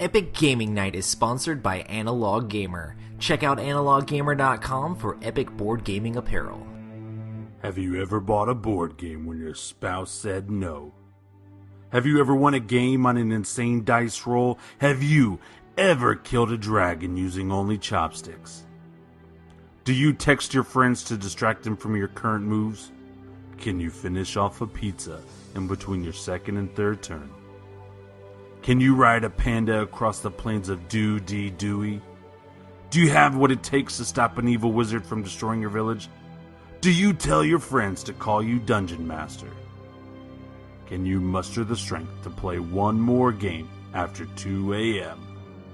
Epic Gaming Night is sponsored by Analog Gamer. Check out analoggamer.com for epic board gaming apparel. Have you ever bought a board game when your spouse said no? Have you ever won a game on an insane dice roll? Have you ever killed a dragon using only chopsticks? Do you text your friends to distract them from your current moves? Can you finish off a pizza in between your second and third turn? Can you ride a panda across the plains of Dewey? Do you have what it takes to stop an evil wizard from destroying your village? Do you tell your friends to call you Dungeon Master? Can you muster the strength to play one more game after 2 a.m.?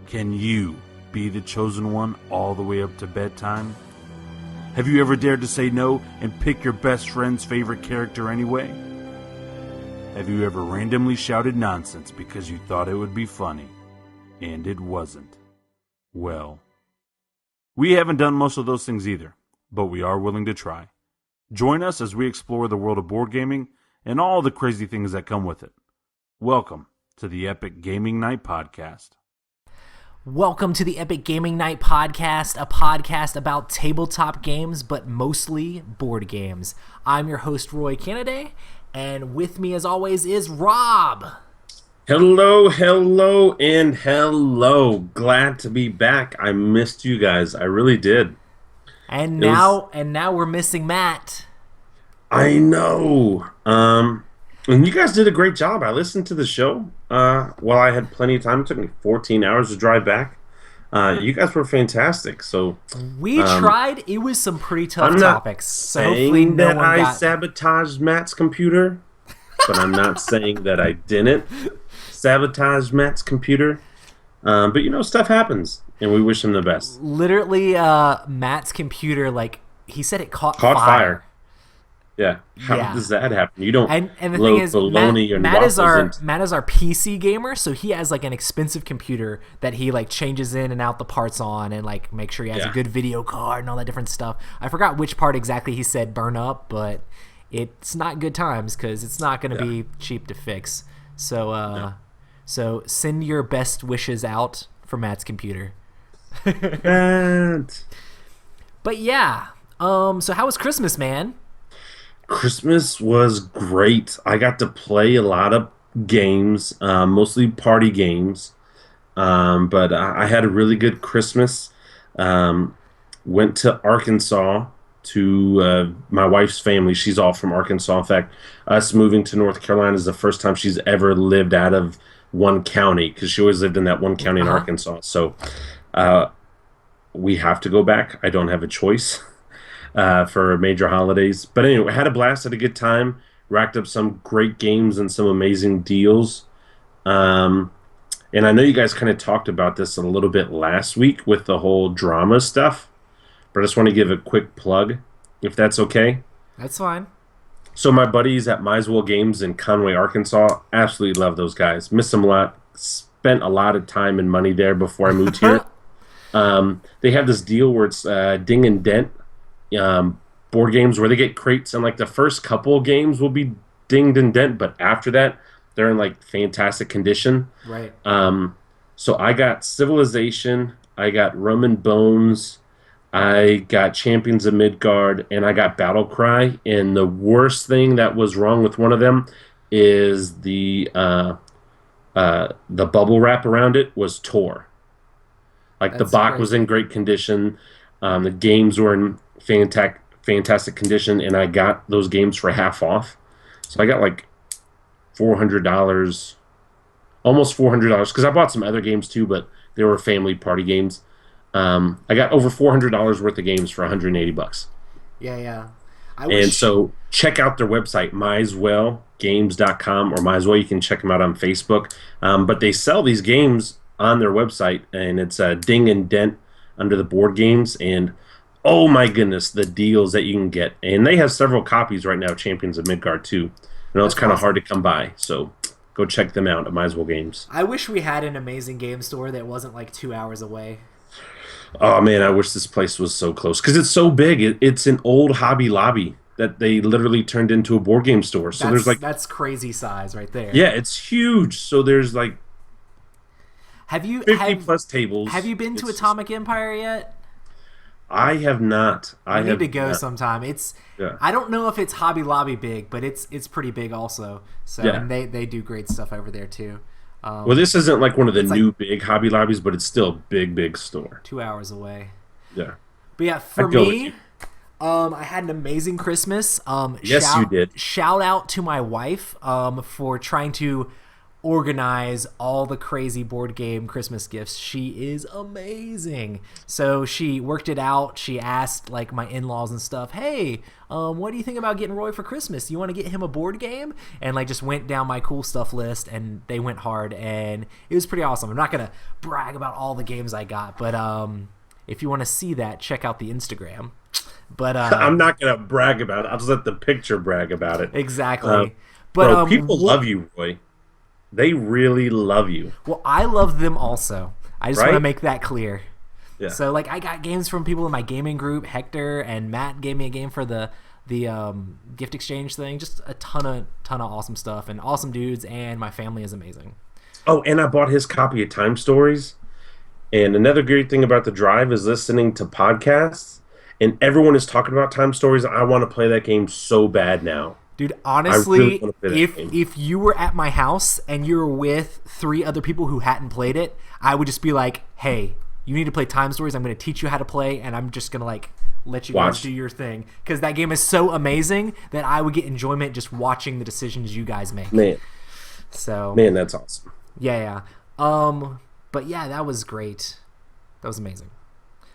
Can you be the chosen one all the way up to bedtime? Have you ever dared to say no and pick your best friend's favorite character anyway? Have you ever randomly shouted nonsense because you thought it would be funny, and it wasn't? Well, we haven't done most of those things either, but we are willing to try. Join us as we explore the world of board gaming and all the crazy things that come with it. Welcome to the Epic Gaming Night Podcast. Welcome to the Epic Gaming Night Podcast, a podcast about tabletop games, but mostly board games. I'm your host, Roy Kennedy, and with me, as always, is Rob. Hello. Glad to be back. I missed you guys. I really did. And now we're missing Matt. I know. And you guys did a great job. I listened to the show while I had plenty of time. It took me 14 hours to drive back. You guys were fantastic. So we tried. It was some pretty tough topics. So hopefully no one I sabotaged Matt's computer, but I'm not saying that I didn't sabotage Matt's computer. But stuff happens, and we wish him the best. Literally, Matt's computer, he said it caught fire. Yeah. How does that happen? You don't and the thing is, Matt is our PC gamer, so he has an expensive computer that he changes in and out the parts on and make sure he has a good video card and all that different stuff. I forgot which part exactly he said burn up, but it's not good times because it's not going to be cheap to fix. So so send your best wishes out for Matt's computer. Matt. But yeah, so how was Christmas, man? Christmas was great. I got to play a lot of games, mostly party games. But I had a really good Christmas. Went to Arkansas to my wife's family. She's all from Arkansas. In fact, us moving to North Carolina is the first time she's ever lived out of one county, because she always lived in that one county in Arkansas. So we have to go back. I don't have a choice. For major holidays. But anyway, I had a blast, had a good time, racked up some great games and some amazing deals. And I know you guys kind of talked about this a little bit last week with the whole drama stuff, but I just want to give a quick plug, if that's okay. That's fine. So my buddies at Misewell Games in Conway, Arkansas, absolutely love those guys. Miss them a lot. Spent a lot of time and money there before I moved here. They have this deal where it's Ding and Dent. Board games where they get crates, and the first couple of games will be dinged and dent, but after that they're in fantastic condition. Right. So I got Civilization, I got Rum and Bones, I got Champions of Midgard, and I got Battle Cry. And the worst thing that was wrong with one of them is the bubble wrap around it was tore. The box was in great condition. The games were in fantastic condition, and I got those games for half off. So I got $400, almost $400, because I bought some other games too, but they were family party games. I got over $400 worth of games for $180. Yeah. So check out their website, misewellgames.com, or Misewell. You can check them out on Facebook. But they sell these games on their website, and it's Ding and Dent under the board games, and oh my goodness, the deals that you can get. And they have several copies right now of Champions of Midgard too. I know it's kind of hard to come by, so go check them out at Misewell Games. I wish we had an amazing game store that wasn't 2 hours away. Oh man, I wish this place was so close, because it's so big. It's an old Hobby Lobby that they literally turned into a board game store. So that's crazy size right there. Yeah, it's huge. So there's Have you 50 plus tables. Have you been to Atomic Empire yet? I have not. I need to go sometime. Yeah. I don't know if it's Hobby Lobby big, but it's pretty big also. So and they do great stuff over there too. Well, this isn't like one of the new big Hobby Lobbies, but it's still a big store. 2 hours away. Yeah. But yeah, for me, I had an amazing Christmas. Yes, you did. Shout out to my wife for trying to organize all the crazy board game Christmas gifts. She is amazing. So she worked it out. She asked like my in-laws and stuff, hey, what do you think about getting Roy for Christmas? You want to get him a board game? And like just went down my cool stuff list, and they went hard, and it was pretty awesome. I'm not going to brag about all the games I got, but if you want to see that, check out the Instagram. But I'm not going to brag about it. I'll just let the picture brag about it. Exactly. But people love you, Roy. They really love you. Well, I love them also. I just want to make that clear. Yeah. So, like, I got games from people in my gaming group. Hector and Matt gave me a game for the gift exchange thing. Just a ton of awesome stuff and awesome dudes, and my family is amazing. Oh, and I bought his copy of Time Stories. And another great thing about the drive is listening to podcasts, and everyone is talking about Time Stories. I want to play that game so bad now. Dude, honestly, if you were at my house and you were with 3 other people who hadn't played it, I would just be like, hey, you need to play Time Stories. I'm going to teach you how to play, and I'm just going to like let you guys do your thing. Because that game is so amazing that I would get enjoyment just watching the decisions you guys make. Man, that's awesome. Yeah. But yeah, that was great. That was amazing.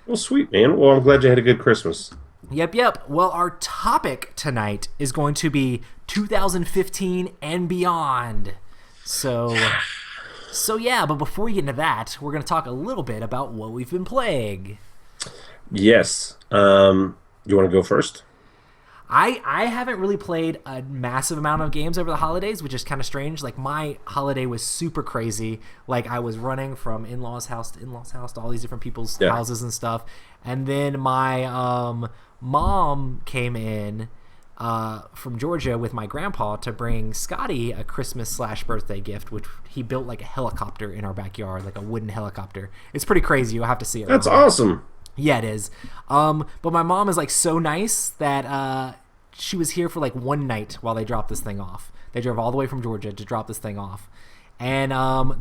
Well, sweet, man. Well, I'm glad you had a good Christmas. Yep. Well, our topic tonight is going to be 2015 and beyond. So yeah, but before we get into that, we're going to talk a little bit about what we've been playing. Yes. You want to go first? I haven't really played a massive amount of games over the holidays, which is kind of strange. Like, my holiday was super crazy. Like, I was running from in-laws house to in-laws house to all these different people's houses and stuff. And then my mom came in from Georgia with my grandpa to bring Scotty a Christmas/birthday gift, which he built like a helicopter in our backyard, like a wooden helicopter. It's pretty crazy. You'll have to see it. That's awesome. Yeah, it is. But my mom is like so nice that she was here for like one night while they dropped this thing off. They drove all the way from Georgia to drop this thing off. And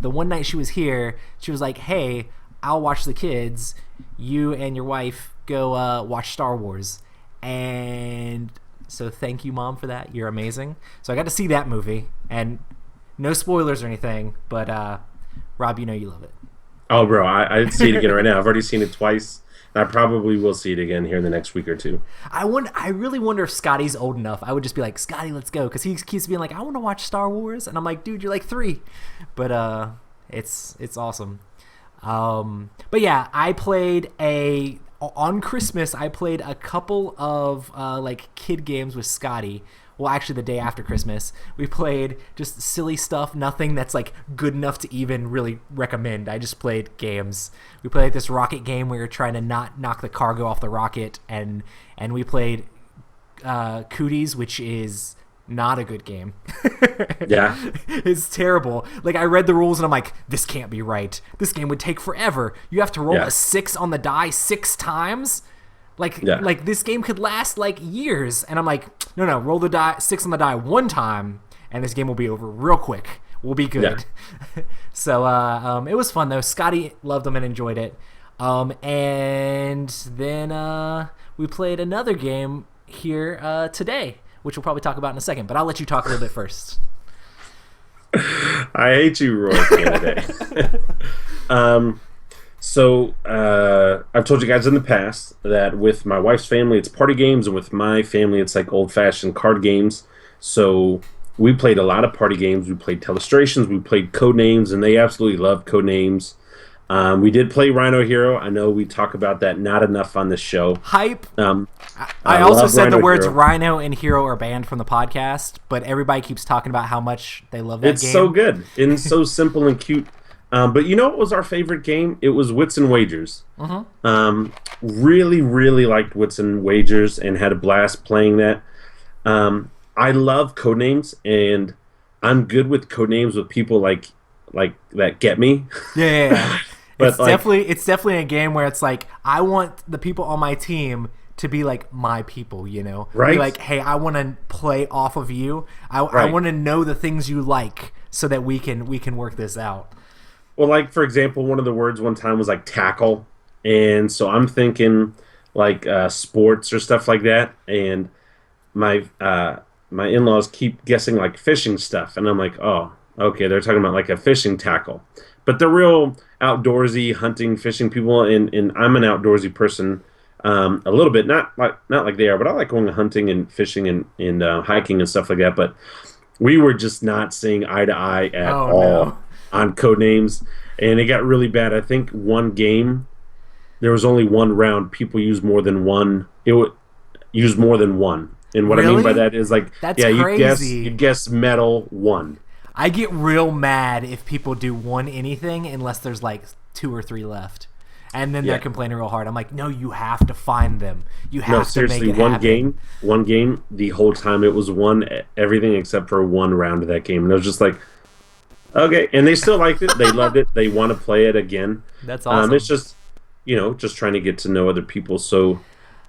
the one night she was here, she was like, hey, I'll watch the kids. You and your wife go watch Star Wars. And so thank you, Mom, for that. You're amazing. So I got to see that movie. And no spoilers or anything, but Rob, you know you love it. Oh, bro, I'd see it again right now. I've already seen it twice. I probably will see it again here in the next week or two. I really wonder if Scotty's old enough. I would just be like, Scotty, let's go. Because he keeps being like, I want to watch Star Wars. And I'm like, dude, you're like 3. But it's awesome. But yeah, on Christmas, I played a couple of like kid games with Scotty. Well, actually, the day after Christmas, we played just silly stuff, nothing that's like good enough to even really recommend. I just played games. We played this rocket game where you're trying to not knock the cargo off the rocket, and we played Cooties, which is not a good game. Yeah. It's terrible. Like, I read the rules and I'm like, this can't be right. This game would take forever. You have to roll a 6 on the die 6 times. Like this game could last like years. And I'm like, no, roll the die 6 on the die 1 time and this game will be over real quick. We'll be good. Yeah. So it was fun though. Scotty loved them and enjoyed it. And then we played another game here today, which we'll probably talk about in a second, but I'll let you talk a little bit first. I hate you, Roy Kennedy. So I've told you guys in the past that with my wife's family, it's party games, and with my family, it's like old-fashioned card games. So we played a lot of party games. We played Telestrations. We played Codenames, and they absolutely love Codenames. We did play Rhino Hero. I know we talk about that not enough on this show. Hype. I also said Rhino the words Hero. Rhino and Hero are banned from the podcast, but everybody keeps talking about how much they love that game. It's so good and so simple and cute. But you know what was our favorite game? It was Wits and Wagers. Mm-hmm. Really, really liked Wits and Wagers and had a blast playing that. I love Codenames, and I'm good with Codenames with people like like that get me. Yeah. But it's definitely a game where it's like I want the people on my team to be like my people, you know? Right. Be like, hey, I want to play off of you. I want to know the things you like so that we can work this out. Well, like for example, one of the words one time was like tackle, and so I'm thinking like sports or stuff like that, and my in-laws keep guessing like fishing stuff, and I'm like, oh, okay, they're talking about like a fishing tackle, but they're real outdoorsy hunting, fishing people, and I'm an outdoorsy person, a little bit, not like they are, but I like going hunting and fishing and hiking and stuff like that. But we were just not seeing eye to eye at all on code names, and it got really bad. I think one game there was only one round. People used more than one. It would use more than one. And what I mean by that is like, that's crazy. You guess metal one. I get real mad if people do one anything unless there's like 2 or 3 left. And then they're complaining real hard. I'm like, no, you have to find them. You have to make it happen. One game, the whole time it was everything except for one round of that game. And it was just like, okay. And they still liked it. They loved it. They want to play it again. That's awesome. It's just, just trying to get to know other people. So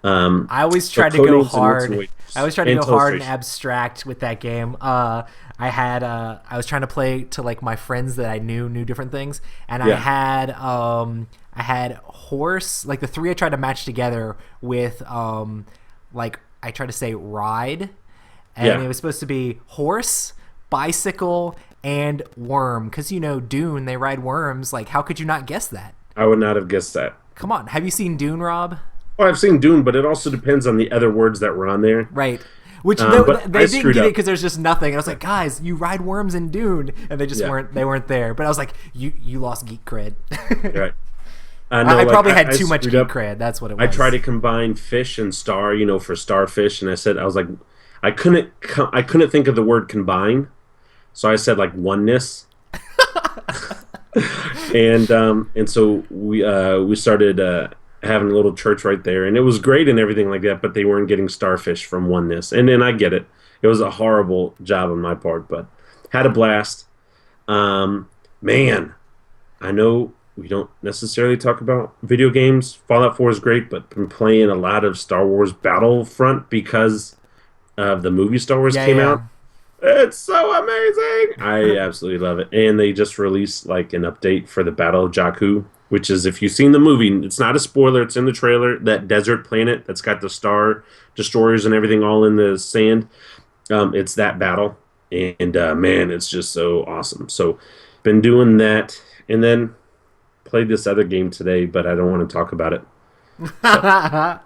I always try to go hard. I always try to go hard and abstract with that game. I was trying to play to like my friends that I knew different things, and I had horse, like the 3 I tried to match together with like I tried to say ride, and it was supposed to be horse, bicycle, and worm, because Dune, they ride worms. Like, how could you not guess that? I would not have guessed that. Come on, have you seen Dune, Rob? Oh, I've seen Dune, but it also depends on the other words that were on there. Right. Which they didn't get it because there's just nothing. And I was like, guys, you ride worms in Dune, and they just weren't there. But I was like, you lost geek cred. Right. I probably had too much geek cred. That's what it was. I tried to combine fish and star, for starfish, and I was like, I couldn't think of the word combine, so I said like oneness. and so we started having a little church right there, and it was great and everything like that, but they weren't getting starfish from oneness. And then I get it. It was a horrible job on my part, but had a blast. Man, I know we don't necessarily talk about video games. Fallout 4 is great, but been playing a lot of Star Wars Battlefront because of the movie Star Wars came out. It's so amazing. I absolutely love it. And they just released like an update for the Battle of Jakku, which is, if you've seen the movie, it's not a spoiler, it's in the trailer, that desert planet that's got the Star Destroyers and everything all in the sand. It's that battle. And man, it's just so awesome. So been doing that, and then played this other game today, but I don't want to talk about it. So.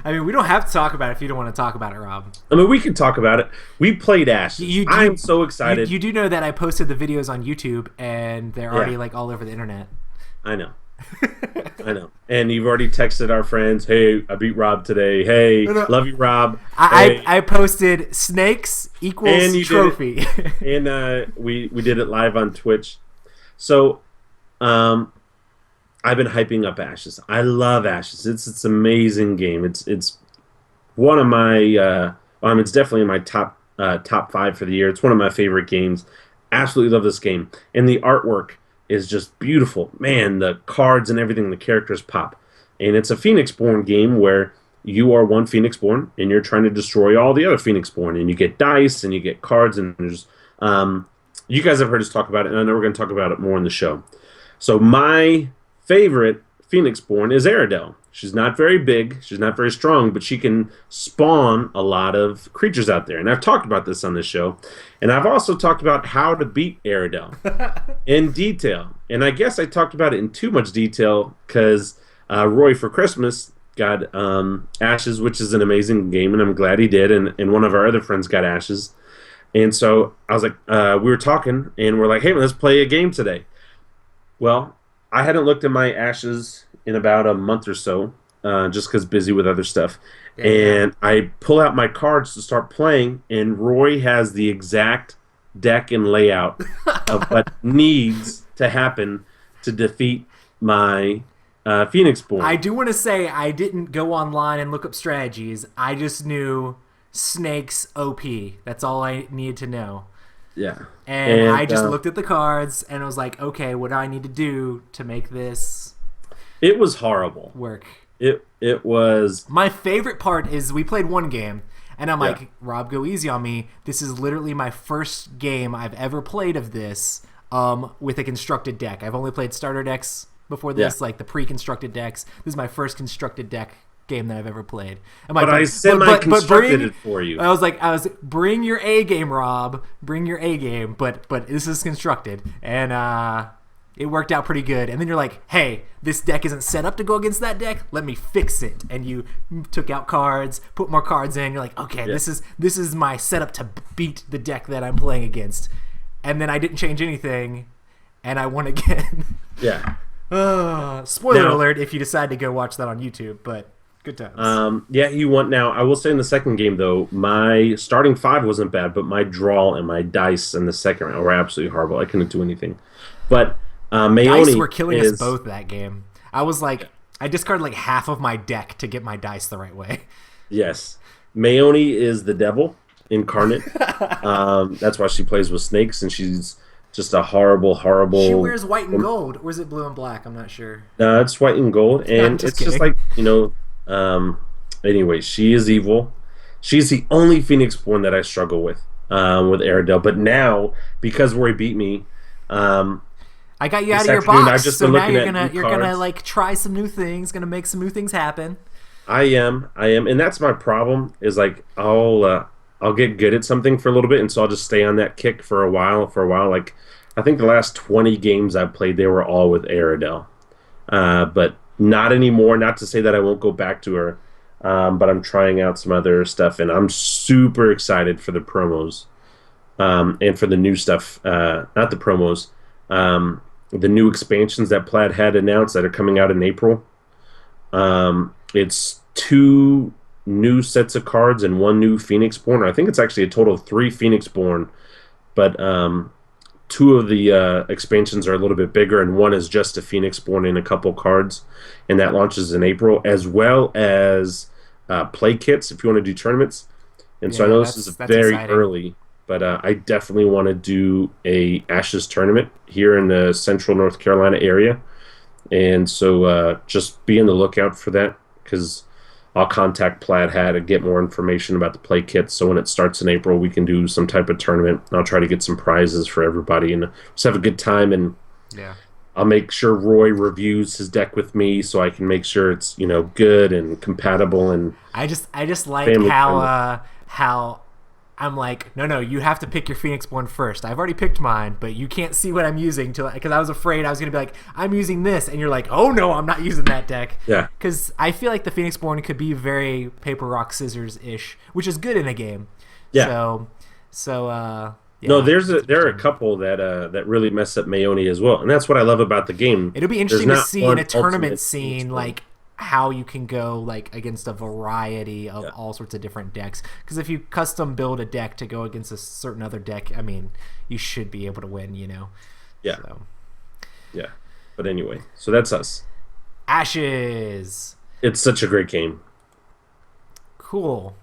I mean, we don't have to talk about it if you don't want to talk about it, Rob. I mean, we can talk about it. We played Ashes. I'm so excited. You do know that I posted the videos on YouTube, and they're already like all over the internet. I know. I know. And you've already texted our friends, hey, I beat Rob today. Hey, love you, Rob. I posted snakes equals trophy. And we did it live on Twitch. So I've been hyping up Ashes. I love Ashes. It's an amazing game. It's one of my it's definitely in my top 5 for the year. It's one of my favorite games. Absolutely love this game. And the artwork is just beautiful. Man, the cards and everything, the characters pop. And it's a Phoenix-born game where you are one Phoenix-born and you're trying to destroy all the other Phoenix-born. And you get dice and you get cards, and there's you guys have heard us talk about it, and I know we're going to talk about it more in the show. So my favorite Phoenix-born is Aerodel. She's not very big, she's not very strong, but she can spawn a lot of creatures out there. And I've talked about this on this show. And I've also talked about how to beat Aerodel in detail. And I guess I talked about it in too much detail because Roy for Christmas got Ashes, which is an amazing game, and I'm glad he did. And one of our other friends got Ashes. And so I was like, we were talking, and we're like, hey, let's play a game today. Well, I hadn't looked at my Ashes in about a month or so, just because busy with other stuff. Yeah. And I pull out my cards to start playing, and Roy has the exact deck and layout of what needs to happen to defeat my Phoenix-born. I do want to say I didn't go online and look up strategies. I just knew Snake's OP. That's all I needed to know. Yeah. And I just looked at the cards and I was like, okay, what do I need to do to make this It was horrible. work? It was... My favorite part is we played one game, and I'm like, Rob, go easy on me. This is literally my first game I've ever played of this with a constructed deck. I've only played starter decks before this, like the pre-constructed decks. This is my first constructed deck game that I've ever played. But I semi-constructed it for you. I was bring your A game, Rob. Bring your A game. But this is constructed, and it worked out pretty good. And then you're like, hey, this deck isn't set up to go against that deck. Let me fix it. And you took out cards, put more cards in. You're like, okay, this is my setup to beat the deck that I'm playing against. And then I didn't change anything, and I won again. Yeah. Spoiler alert if you decide to go watch that on YouTube, but good times. Yeah, you won. Now, I will say in the second game, though, my starting 5 wasn't bad, but my draw and my dice in the second round were absolutely horrible. I couldn't do anything. But Mayoni dice were killing us both that game. I was like, I discarded like half of my deck to get my dice the right way. Yes. Mayoni is the devil incarnate. That's why she plays with snakes, and she's just a horrible... She wears white and gold, or is it blue and black? I'm not sure. No, it's white and gold, and it's just like, anyway, she is evil. She's the only Phoenix-born that I struggle with Aradel. But now, because Roy beat me... I got you out of your box, so now you're gonna like try some new things, gonna make some new things happen. I am, and that's my problem. Is like I'll get good at something for a little bit, and so I'll just stay on that kick for a while. Like I think the last 20 games I've played, they were all with Aradel, but not anymore. Not to say that I won't go back to her, but I'm trying out some other stuff, and I'm super excited for the promos, and for the new stuff. Not the promos. The new expansions that Plaid had announced that are coming out in April. It's 2 new sets of cards and 1 new Phoenix-born. I think it's actually a total of 3 Phoenix-born, but 2 of the expansions are a little bit bigger, and 1 is just a Phoenix-born in a couple cards, and that launches in April, as well as play kits if you want to do tournaments. And so I know this is very early, but I definitely want to do a Ashes tournament here in the central North Carolina area. And so just be on the lookout for that, because I'll contact Plaid Hat and get more information about the play kits. So when it starts in April, we can do some type of tournament. I'll try to get some prizes for everybody and just have a good time. And I'll make sure Roy reviews his deck with me so I can make sure it's good and compatible. And I just like how I'm like, no, you have to pick your Phoenix-born first. I've already picked mine, but you can't see what I'm using because I was afraid I was going to be like, I'm using this, and you're like, oh no, I'm not using that deck. Yeah. Because I feel like the Phoenix-born could be very paper, rock, scissors-ish, which is good in a game. Yeah. So yeah. No, there are a couple that really mess up Mayoni as well, and that's what I love about the game. It'll be interesting to see in a tournament scene, like, how you can go like against a variety of all sorts of different decks, because if you custom build a deck to go against a certain other deck, I mean, you should be able to win, But anyway, so that's us. Ashes. It's such a great game. Cool.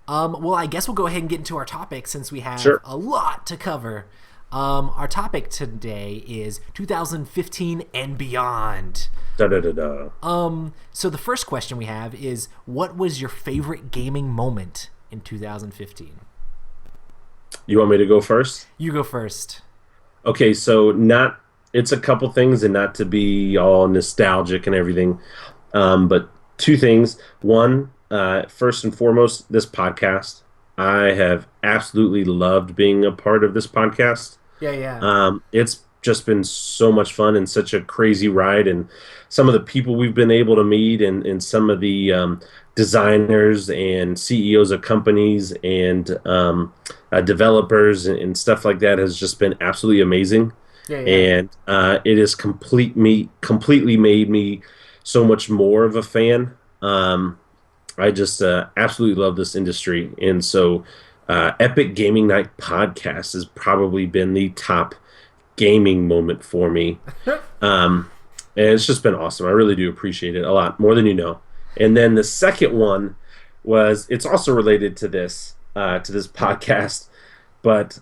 Well, I guess we'll go ahead and get into our topic since we have a lot to cover. Our topic today is 2015 and beyond. So the first question we have is, what was your favorite gaming moment in 2015? You want me to go first? You go first. Okay, so it's a couple things, and not to be all nostalgic and everything, but 2 things. One, first and foremost, this podcast. I have absolutely loved being a part of this podcast. Yeah. It's just been so much fun and such a crazy ride, and some of the people we've been able to meet, and some of the designers and CEOs of companies and developers and stuff like that has just been absolutely amazing. And it has completely made me so much more of a fan. I just absolutely love this industry, and so Epic Gaming Night Podcast has probably been the top gaming moment for me. And it's just been awesome. I really do appreciate it a lot, more than you know. And then the second one it's also related to this podcast, but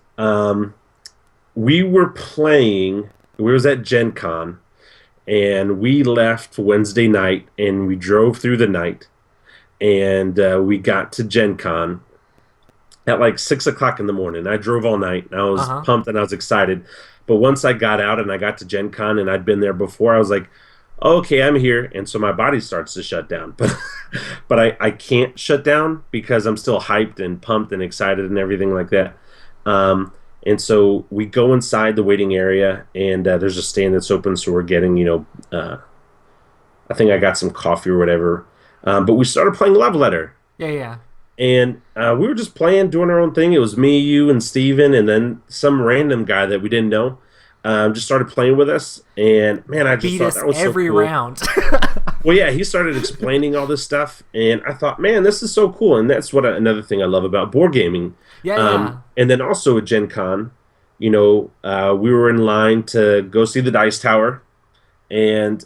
we were playing. We was at Gen Con, and we left Wednesday night, and we drove through the night, and we got to Gen Con at like 6 o'clock in the morning. I drove all night, and I was pumped and I was excited. But once I got out and I got to Gen Con and I'd been there before, I was like, okay, I'm here. And so my body starts to shut down. But I can't shut down because I'm still hyped and pumped and excited and everything like that. And so we go inside the waiting area, and there's a stand that's open, so we're getting, I think I got some coffee or whatever. But we started playing Love Letter. Yeah. And we were just playing, doing our own thing. It was me, you, and Steven, and then some random guy that we didn't know just started playing with us. And, man, I just thought that was every so cool. round. Well, yeah, he started explaining all this stuff, and I thought, man, this is so cool. And that's another thing I love about board gaming. Yeah. And then also at Gen Con, we were in line to go see the Dice Tower, and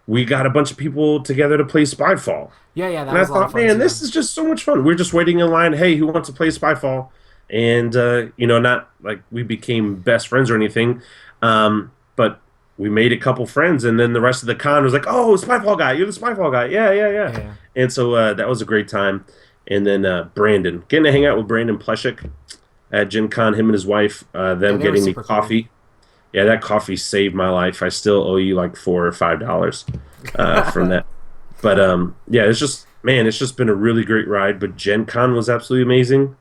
we got a bunch of people together to play Spyfall. Yeah, that and was I thought, man, this is just so much fun. We're just waiting in line. Hey, who wants to play Spyfall? And not like we became best friends or anything, but we made a couple friends, and then the rest of the con was like, "Oh, Spyfall guy, you're the Spyfall guy, yeah." And so that was a great time. And then Brandon, getting to hang out with Brandon Pleshik at Gen Con, him and his wife, them getting me coffee. Cool. Yeah, that coffee saved my life. I still owe you like $4 or $5 from that. But it's just been a really great ride. But Gen Con was absolutely amazing,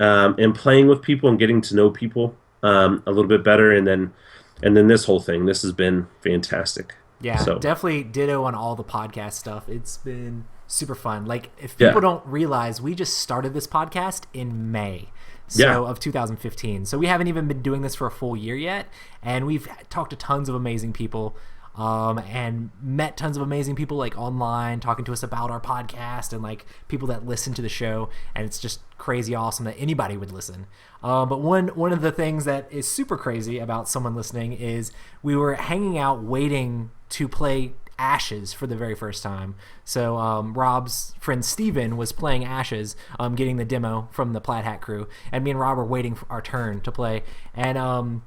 and playing with people and getting to know people a little bit better, and then this whole thing. This has been fantastic. Yeah, so definitely ditto on all the podcast stuff. It's been super fun. Like, if people don't realize, we just started this podcast in May. Of 2015. So we haven't even been doing this for a full year yet, and we've talked to tons of amazing people. And met tons of amazing people like online talking to us about our podcast and like people that listen to the show, and it's just crazy awesome that anybody would listen. But one of the things that is super crazy about someone listening is we were hanging out waiting to play Ashes for the very first time. So Rob's friend Steven was playing Ashes, getting the demo from the Plaid Hat crew, and me and Rob were waiting for our turn to play, and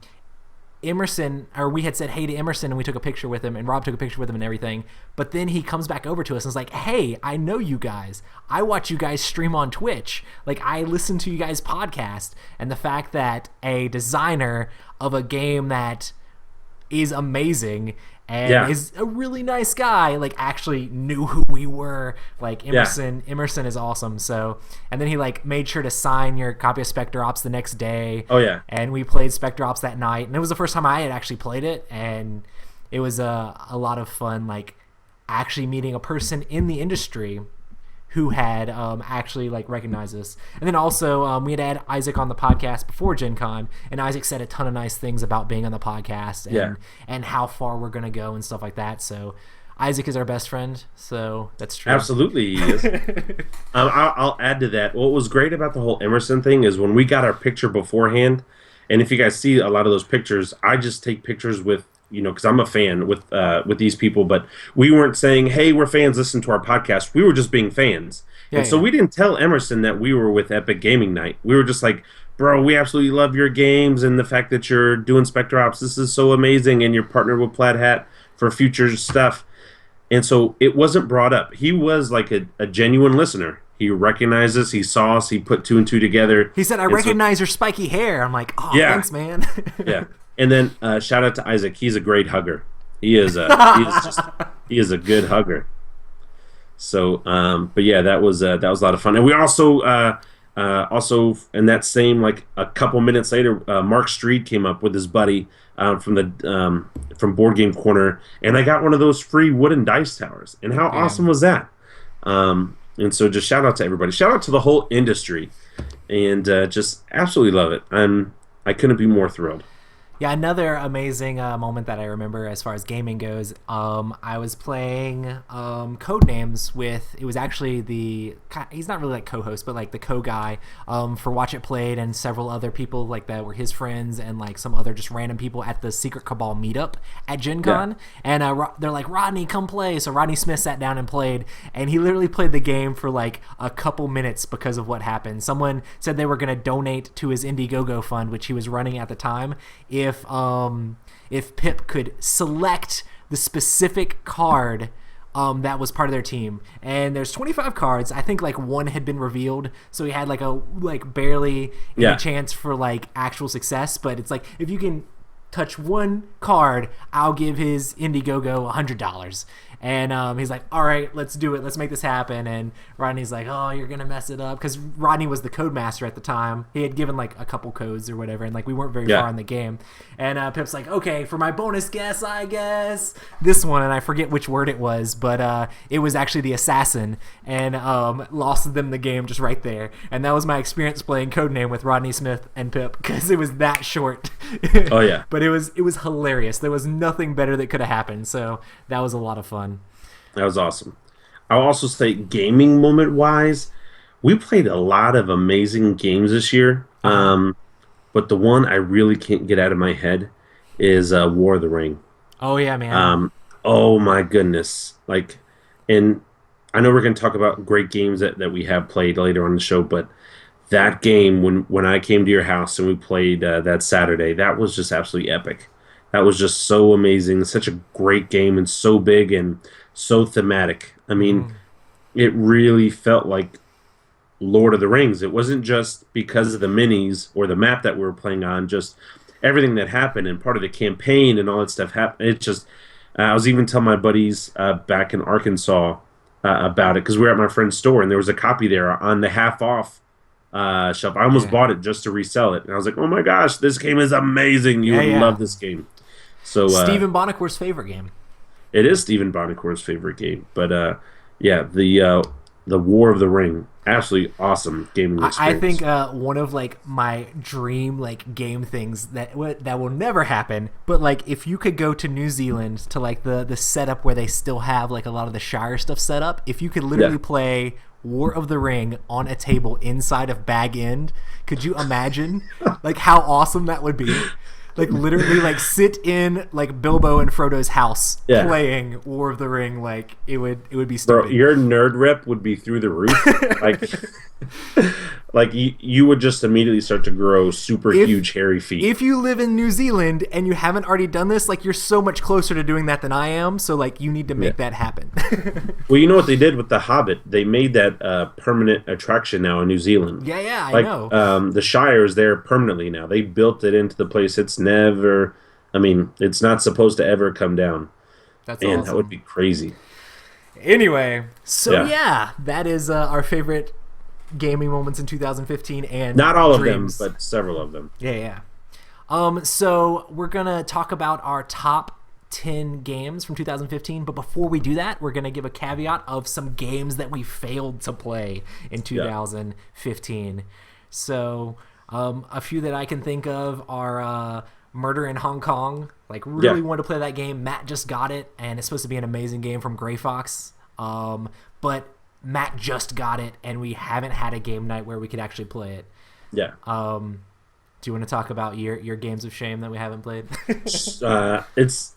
Emerson, or we had said hey to Emerson, and we took a picture with him, and Rob took a picture with him and everything. But then he comes back over to us and is like, hey, I know you guys. I watch you guys stream on Twitch. Like, I listen to you guys' podcast. And the fact that a designer of a game that is amazing and is a really nice guy, like, actually knew who we were. Like, Emerson is awesome. So, and then he like made sure to sign your copy of Spectre Ops the next day. Oh yeah. And we played Spectre Ops that night, and it was the first time I had actually played it, and it was a lot of fun, like actually meeting a person in the industry who had actually like recognized us. And then also we had Isaac on the podcast before Gen Con, and Isaac said a ton of nice things about being on the podcast and how far we're going to go and stuff like that. So Isaac is our best friend, so that's true. Absolutely he is. I'll add to that. What was great about the whole Emerson thing is when we got our picture beforehand, and if you guys see a lot of those pictures, I just take pictures with, because I'm a fan with these people, but we weren't saying, hey, we're fans, listen to our podcast. We were just being fans. So we didn't tell Emerson that we were with Epic Gaming Night. We were just like, bro, we absolutely love your games, and the fact that you're doing Spectre Ops, this is so amazing, and you're partnered with Plaid Hat for future stuff. And so it wasn't brought up. He was like a genuine listener. He recognized us. He saw us. He put two and two together. He said, I recognize your spiky hair. I'm like, oh, thanks, man. Yeah. And then shout out to Isaac. He's a great hugger. He is a good hugger. So, but yeah, that was a lot of fun. And we also in that same, like a couple minutes later, Mark Street came up with his buddy from Board Game Corner, and I got one of those free wooden dice towers. And how awesome was that? And so just shout out to everybody. Shout out to the whole industry, and just absolutely love it. I couldn't be more thrilled. Yeah, another amazing moment that I remember as far as gaming goes. I was playing Codenames with, it was actually he's not really like co-host, but like the co-guy for Watch It Played, and several other people like that were his friends, and like some other just random people at the Secret Cabal meetup at Gen Con. And they're like, Rodney, come play. So Rodney Smith sat down and played, and he literally played the game for like a couple minutes because of what happened. Someone said they were going to donate to his Indiegogo fund, which he was running at the time, if Pip could select the specific card that was part of their team. And there's 25 cards. I think like one had been revealed, so he had like barely any chance for like actual success. But it's like, if you can touch one card, I'll give his Indiegogo $100. And he's like, all right, let's do it. Let's make this happen. And Rodney's like, oh, you're going to mess it up. Because Rodney was the code master at the time. He had given like a couple codes or whatever. And like we weren't very far in the game. And Pip's like, okay, for my bonus guess, I guess this one. And I forget which word it was. But it was actually the assassin. And lost them the game just right there. And that was my experience playing Codename with Rodney Smith and Pip. Because it was that short. Oh, yeah. But it was hilarious. There was nothing better that could have happened. So that was a lot of fun. That was awesome. I'll also say, gaming moment wise, we played a lot of amazing games this year. But the one I really can't get out of my head is War of the Ring. Oh yeah, man. Oh my goodness. Like, and I know we're going to talk about great games that we have played later on the show, but that game, when I came to your house and we played that Saturday, that was just absolutely epic. That was just so amazing. Such a great game, and so big and so thematic. I mean, it really felt like Lord of the Rings. It wasn't just because of the minis or the map that we were playing on, just everything that happened and part of the campaign and all that stuff happened. It just, I was even telling my buddies back in Arkansas about it, because we were at my friend's store and there was a copy there on the half off shelf. I almost bought it just to resell it. And I was like, oh my gosh, this game is amazing. You would love this game. So Stephen Bonacor's favorite game. It is Stephen Bonacor's favorite game. But the War of the Ring, absolutely awesome gaming experience. I think one of like my dream like game things that will never happen, but like if you could go to New Zealand to like the setup where they still have like a lot of the Shire stuff set up, if you could literally play War of the Ring on a table inside of Bag End, could you imagine like how awesome that would be? Like literally like sit in like Bilbo and Frodo's house playing War of the Ring. Like it would be stupid. Bro, your nerd rep would be through the roof. like you would just immediately start to grow super huge hairy feet. If you live in New Zealand and you haven't already done this, like you're so much closer to doing that than I am. So like you need to make that happen. Well, you know what they did with The Hobbit? They made that permanent attraction now in New Zealand. Yeah, I know. The Shire is there permanently now. They built it into the place. It's never, I mean, it's not supposed to ever come down. That's awesome. That would be crazy. Anyway, so that is our favorite gaming moments in 2015, and not all dreams. of them, but several of them. Yeah. So we're gonna talk about our top 10 games from 2015, but before we do that, we're gonna give a caveat of some games that we failed to play in 2015. So a few that I can think of are Murder in Hong Kong. Like really wanted to play that game. Matt just got it, and it's supposed to be an amazing game from Gray Fox. But Matt just got it, and we haven't had a game night where we could actually play it. Yeah. Do you want to talk about your games of shame that we haven't played? It's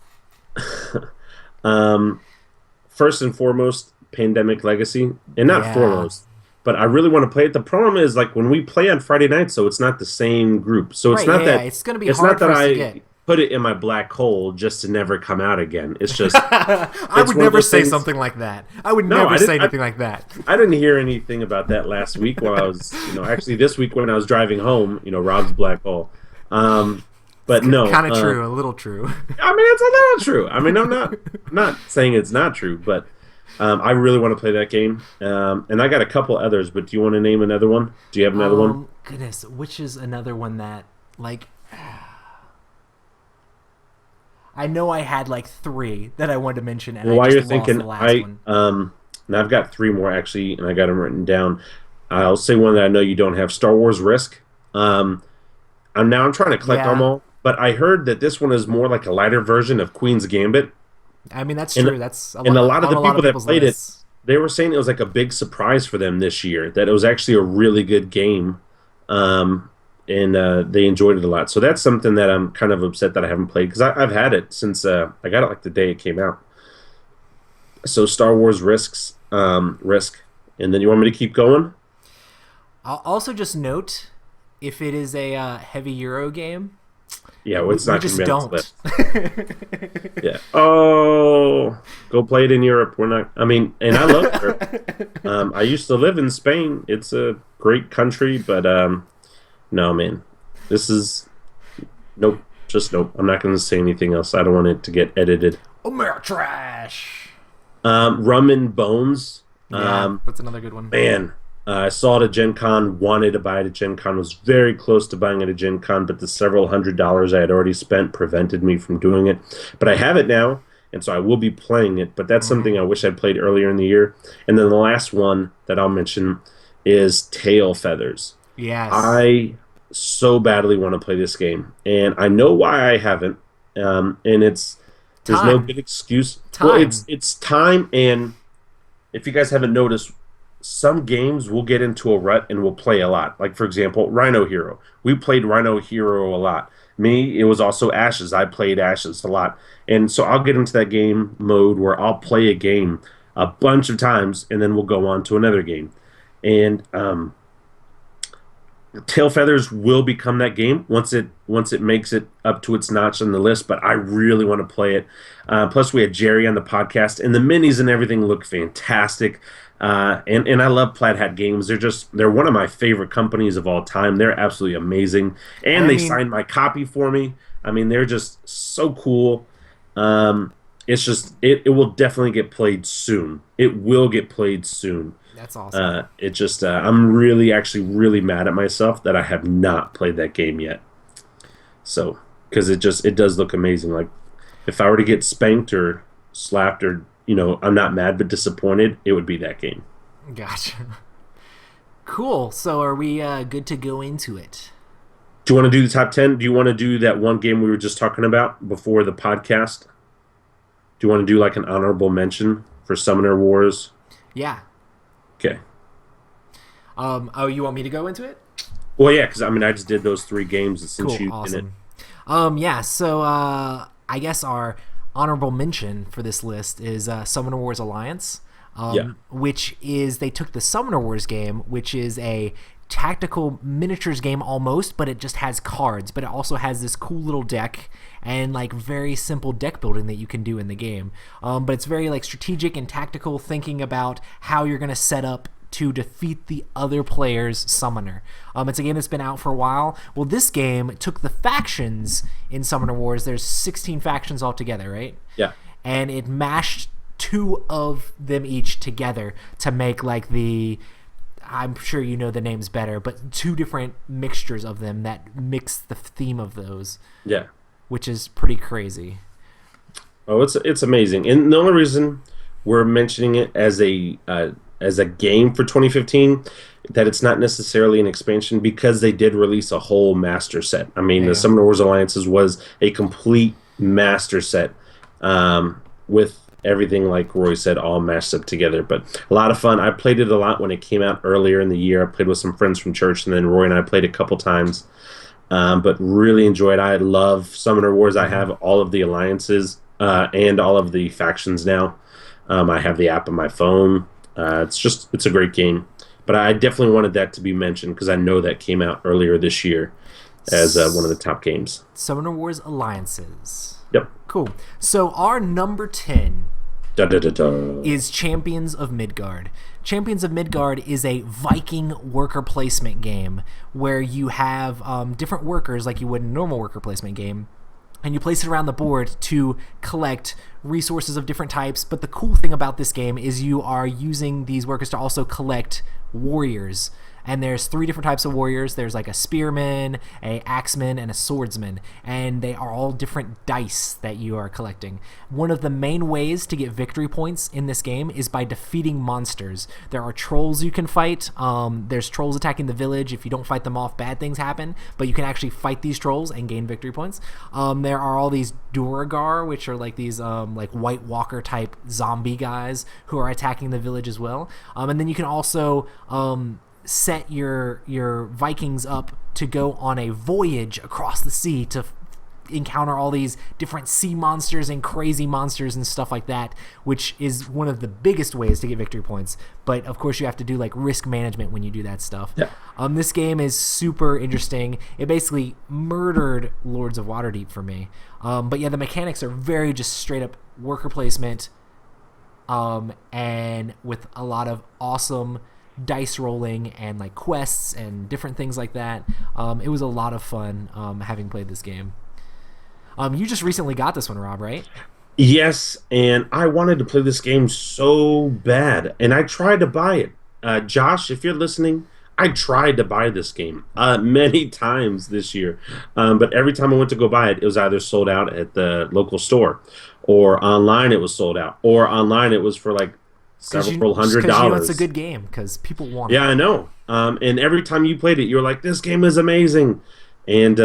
first and foremost Pandemic Legacy, and not foremost, but I really want to play it. The problem is like when we play on Friday night, so it's not the same group. So it's not that it's going to be hard for us to get. Put it in my black hole just to never come out again. It's just I would never say something like that. I would never say anything like that. I didn't hear anything about that last week while I was, actually this week when I was driving home, Rob's black hole. But no, kind of true, a little true. I mean, it's a little true. I mean, I'm not saying it's not true, but I really want to play that game. And I got a couple others, but do you want to name another one? Do you have another one? Goodness, which is another one that like I know I had like 3 that I wanted to mention, and while I just you're thinking, lost the last one. And I've got 3 more actually, and I got them written down. I'll say one that I know you don't have: Star Wars Risk. I'm trying to collect them all. But I heard that this one is more like a lighter version of Queen's Gambit. I mean, that's true. That's a lot of the people that played it, they were saying it was like a big surprise for them this year, that it was actually a really good game, and they enjoyed it a lot. So that's something that I'm kind of upset that I haven't played, because I've had it since I got it like the day it came out. So Star Wars Risk, and then you want me to keep going? I'll also just note, if it is a heavy Euro game, yeah, it's not just don't. Yeah. Oh, go play it in Europe. We're not. I mean, and I love Europe. I used to live in Spain. It's a great country, but no, man, this is nope. Just nope. I'm not going to say anything else. I don't want it to get edited. Trash. Rum and Bones. Yeah, that's another good one. Man. I saw it at Gen Con, wanted to buy it at Gen Con, was very close to buying it at Gen Con, but the several $100s I had already spent prevented me from doing it. But I have it now, and so I will be playing it, but that's something I wish I'd played earlier in the year. And then the last one that I'll mention is Tail Feathers. Yes. I so badly want to play this game, and I know why I haven't, and there's no good excuse. Time. Well, it's time, and if you guys haven't noticed, some games we'll get into a rut and we'll play a lot. Like, for example, Rhino Hero. We played Rhino Hero a lot. Me, it was also Ashes. I played Ashes a lot. And so I'll get into that game mode where I'll play a game a bunch of times, and then we'll go on to another game. And Tail Feathers will become that game once it makes it up to its notch on the list, but I really want to play it. Plus, we had Jerry on the podcast, and the minis and everything look fantastic. And I love Plaid Hat Games. They're one of my favorite companies of all time. They're absolutely amazing. And they signed my copy for me. I mean, they're just so cool. It's just, it will definitely get played soon. It will get played soon. That's awesome. I'm really mad at myself that I have not played that game yet. So, because it does look amazing. Like, if I were to get spanked or slapped or, I'm not mad but disappointed, it would be that game. Gotcha. Cool. So are we good to go into it? Do you want to do the top 10? Do you want to do that one game we were just talking about before the podcast? Do you want to do like an honorable mention for Summoner Wars? Yeah. Okay. You want me to go into it? Well, yeah, because I just did those 3 games since you awesome. Did it. Yeah, so I guess our honorable mention for this list is Summoner Wars Alliance, which is, they took the Summoner Wars game, which is a tactical miniatures game almost, but it just has cards, but it also has this cool little deck and like very simple deck building that you can do in the game. But it's very like strategic and tactical, thinking about how you're going to set up to defeat the other player's summoner. It's a game that's been out for a while. Well, this game took the factions in Summoner Wars. There's 16 factions altogether, right? Yeah. And it mashed 2 of them each together to make like I'm sure you know the names better, but 2 different mixtures of them that mix the theme of those. Yeah. Which is pretty crazy. Oh, it's amazing. And the only reason we're mentioning it as a game for 2015, that it's not necessarily an expansion, because they did release a whole master set. I mean, the Summoner Wars Alliances was a complete master set, with everything, like Roy said, all mashed up together. But a lot of fun. I played it a lot when it came out earlier in the year. I played with some friends from church, and then Roy and I played a couple times. But really enjoyed it. I love Summoner Wars. I have all of the alliances and all of the factions now. I have the app on my phone. It's a great game. But I definitely wanted that to be mentioned because I know that came out earlier this year as one of the top games. Summoner Wars Alliances. Yep. Cool. So our number 10 is Champions of Midgard. Champions of Midgard is a Viking worker placement game where you have different workers like you would in a normal worker placement game, and you place it around the board to collect resources of different types. But the cool thing about this game is you are using these workers to also collect warriors And there's 3 different types of warriors. There's like a spearman, a axeman, and a swordsman. And they are all different dice that you are collecting. One of the main ways to get victory points in this game is by defeating monsters. There are trolls you can fight. There's trolls attacking the village. If you don't fight them off, bad things happen. But you can actually fight these trolls and gain victory points. There are all these Duragar, which are like these like White Walker type zombie guys who are attacking the village as well. And then you can also set your Vikings up to go on a voyage across the sea to encounter all these different sea monsters and crazy monsters and stuff like that, which is one of the biggest ways to get victory points. But of course you have to do like risk management when you do that stuff. Yeah. This game is super interesting. It basically murdered Lords of Waterdeep for me. But yeah, the mechanics are very just straight up worker placement, and with a lot of awesome dice rolling and like quests and different things like that. It was a lot of fun having played this game. You just recently got this one, Rob, right? Yes, and I wanted to play this game so bad, and I tried to buy it. Josh, if you're listening, I tried to buy this game many times this year, but every time I went to go buy it, it was either sold out at the local store, or online it was sold out, or online it was for like several $100s. Because you know it's a good game, because people want it. Yeah, I know. And every time you played it, you were like, this game is amazing. And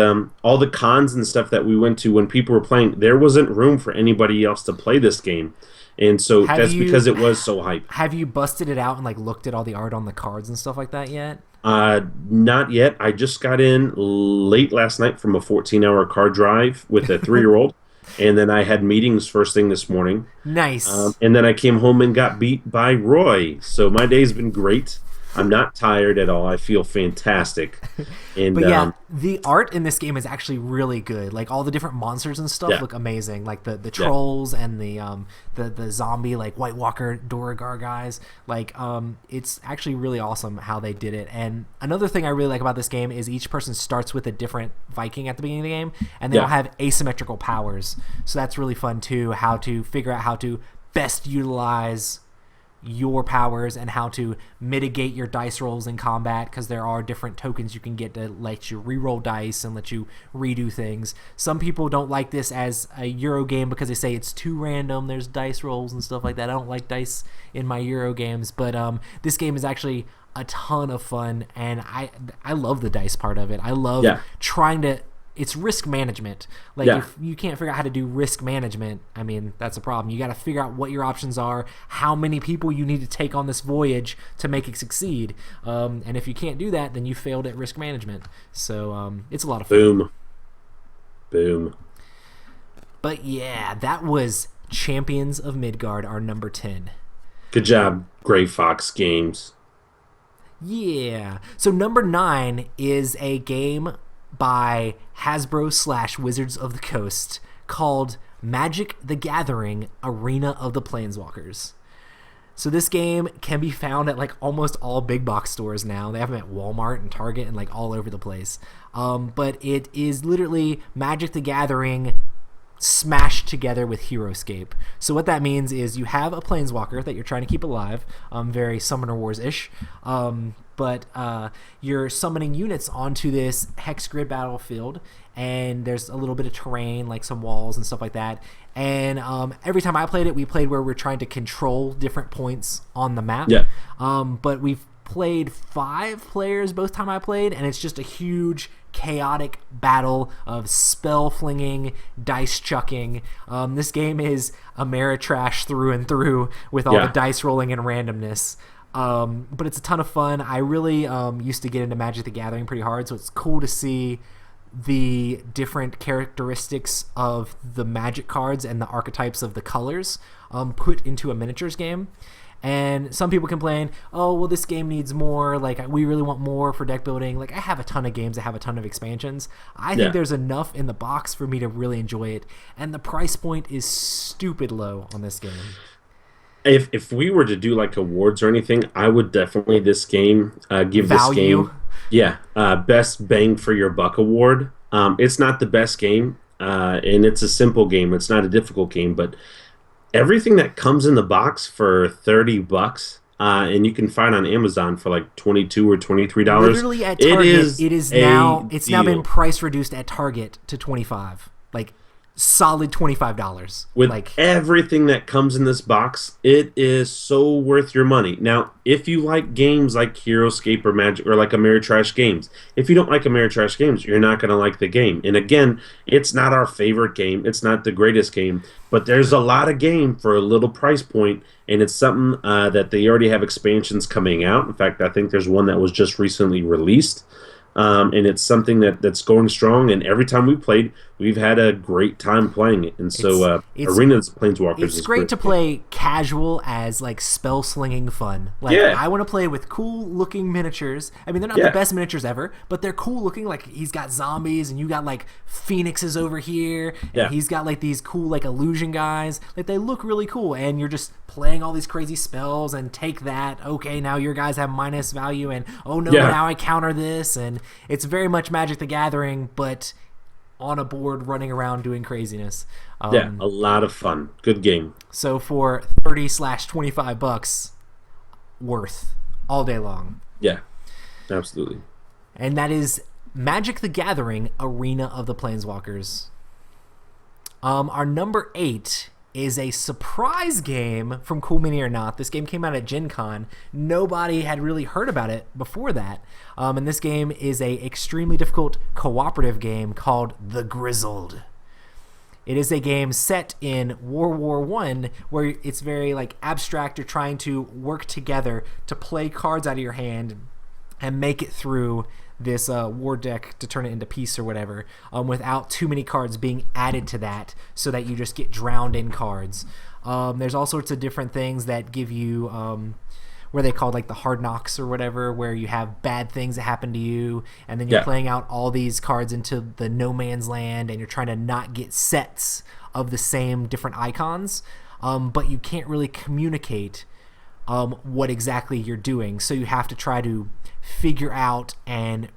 all the cons and stuff that we went to when people were playing, there wasn't room for anybody else to play this game. And so because it was so hype. Have you busted it out and like looked at all the art on the cards and stuff like that yet? Not yet. I just got in late last night from a 14-hour car drive with a 3-year-old. And then I had meetings first thing this morning. Nice. And then I came home and got beat by Roy. So my day's been great. I'm not tired at all. I feel fantastic. And, but yeah, the art in this game is actually really good. Like all the different monsters and stuff look amazing. Like the trolls and the zombie like White Walker Duragar guys. Like it's actually really awesome how they did it. And another thing I really like about this game is each person starts with a different Viking at the beginning of the game, and they all have asymmetrical powers. So that's really fun too. How to figure out how to best utilize your powers and how to mitigate your dice rolls in combat, because there are different tokens you can get to let you reroll dice and let you redo things. Some people don't like this as a Euro game because they say it's too random, there's dice rolls and stuff like that. I don't like dice in my Euro games, but this game is actually a ton of fun, and I love the dice part of it. I love trying to it's risk management. Like if you can't figure out how to do risk management, I mean, that's a problem. You got to figure out what your options are, how many people you need to take on this voyage to make it succeed. And if you can't do that, then you failed at risk management. So it's a lot of fun. Boom. But yeah, that was Champions of Midgard, our number 10. Good job, Gray Fox Games. Yeah. So number 9 is a game by Hasbro / Wizards of the Coast called Magic: The Gathering Arena of the Planeswalkers. So this game can be found at like almost all big box stores now. They have them at Walmart and Target and like all over the place. But it is literally Magic: The Gathering smashed together with HeroScape. So what that means is you have a Planeswalker that you're trying to keep alive, very Summoner Wars-ish, but you're summoning units onto this hex grid battlefield, and there's a little bit of terrain, like some walls and stuff like that. And every time I played it, we played where we're trying to control different points on the map. Yeah. But we've played 5 players both time I played, and it's just a huge chaotic battle of spell flinging, dice chucking. This game is Ameritrash through and through with all the dice rolling and randomness. But it's a ton of fun. I really used to get into Magic: The Gathering pretty hard, so it's cool to see the different characteristics of the Magic cards and the archetypes of the colors put into a miniatures game. And some people complain, oh, well, this game needs more. Like, we really want more for deck building. Like, I have a ton of games that have a ton of expansions. I think there's enough in the box for me to really enjoy it. And the price point is stupid low on this game. If we were to do, like, awards or anything, I would definitely give Value. This game, best bang for your buck award. It's not the best game, and it's a simple game. It's not a difficult game, but everything that comes in the box for $30, and you can find on Amazon for like $22 or $23. Literally at Target, it's now been deal. price reduced at Target to 25, like solid $25. With Like everything that comes in this box, it is so worth your money. Now, if you like games like HeroScape or Magic or like Ameritrash games, if you don't like Ameritrash games, you're not going to like the game. And again, it's not our favorite game. It's not the greatest game, but there's a lot of game for a little price point, and it's something that they already have expansions coming out. In fact, I think there's one that was just recently released. And it's something that's going strong, and every time we played, we've had a great time playing it. And so Arena of the Planeswalkers it's is great to play casual as like spell slinging fun. Like I want to play with cool looking miniatures. I mean, they're not the best miniatures ever, but they're cool looking. Like he's got zombies and you got like phoenixes over here, and he's got like these cool like illusion guys. Like they look really cool, and you're just playing all these crazy spells and take that. Okay, now your guys have minus value, and oh no, now I counter this, and it's very much Magic the Gathering, but on a board running around doing craziness. A lot of fun. Good game. So for $30/$25, worth all day long. Yeah, absolutely. And that is Magic the Gathering Arena of the Planeswalkers. Our number 8 is a surprise game from Cool Mini or Not. This game came out at Gen Con. Nobody had really heard about it before that. And this game is a extremely difficult cooperative game called The Grizzled. It is a game set in World War I where it's very like abstract. You're trying to work together to play cards out of your hand and make it through this war deck to turn it into peace or whatever, without too many cards being added to that so that you just get drowned in cards. There's all sorts of different things that give you where they call like the hard knocks or whatever, where you have bad things that happen to you, and then you're playing out all these cards into the no man's land, and you're trying to not get sets of the same different icons, but you can't really communicate what exactly you're doing, so you have to try to figure out and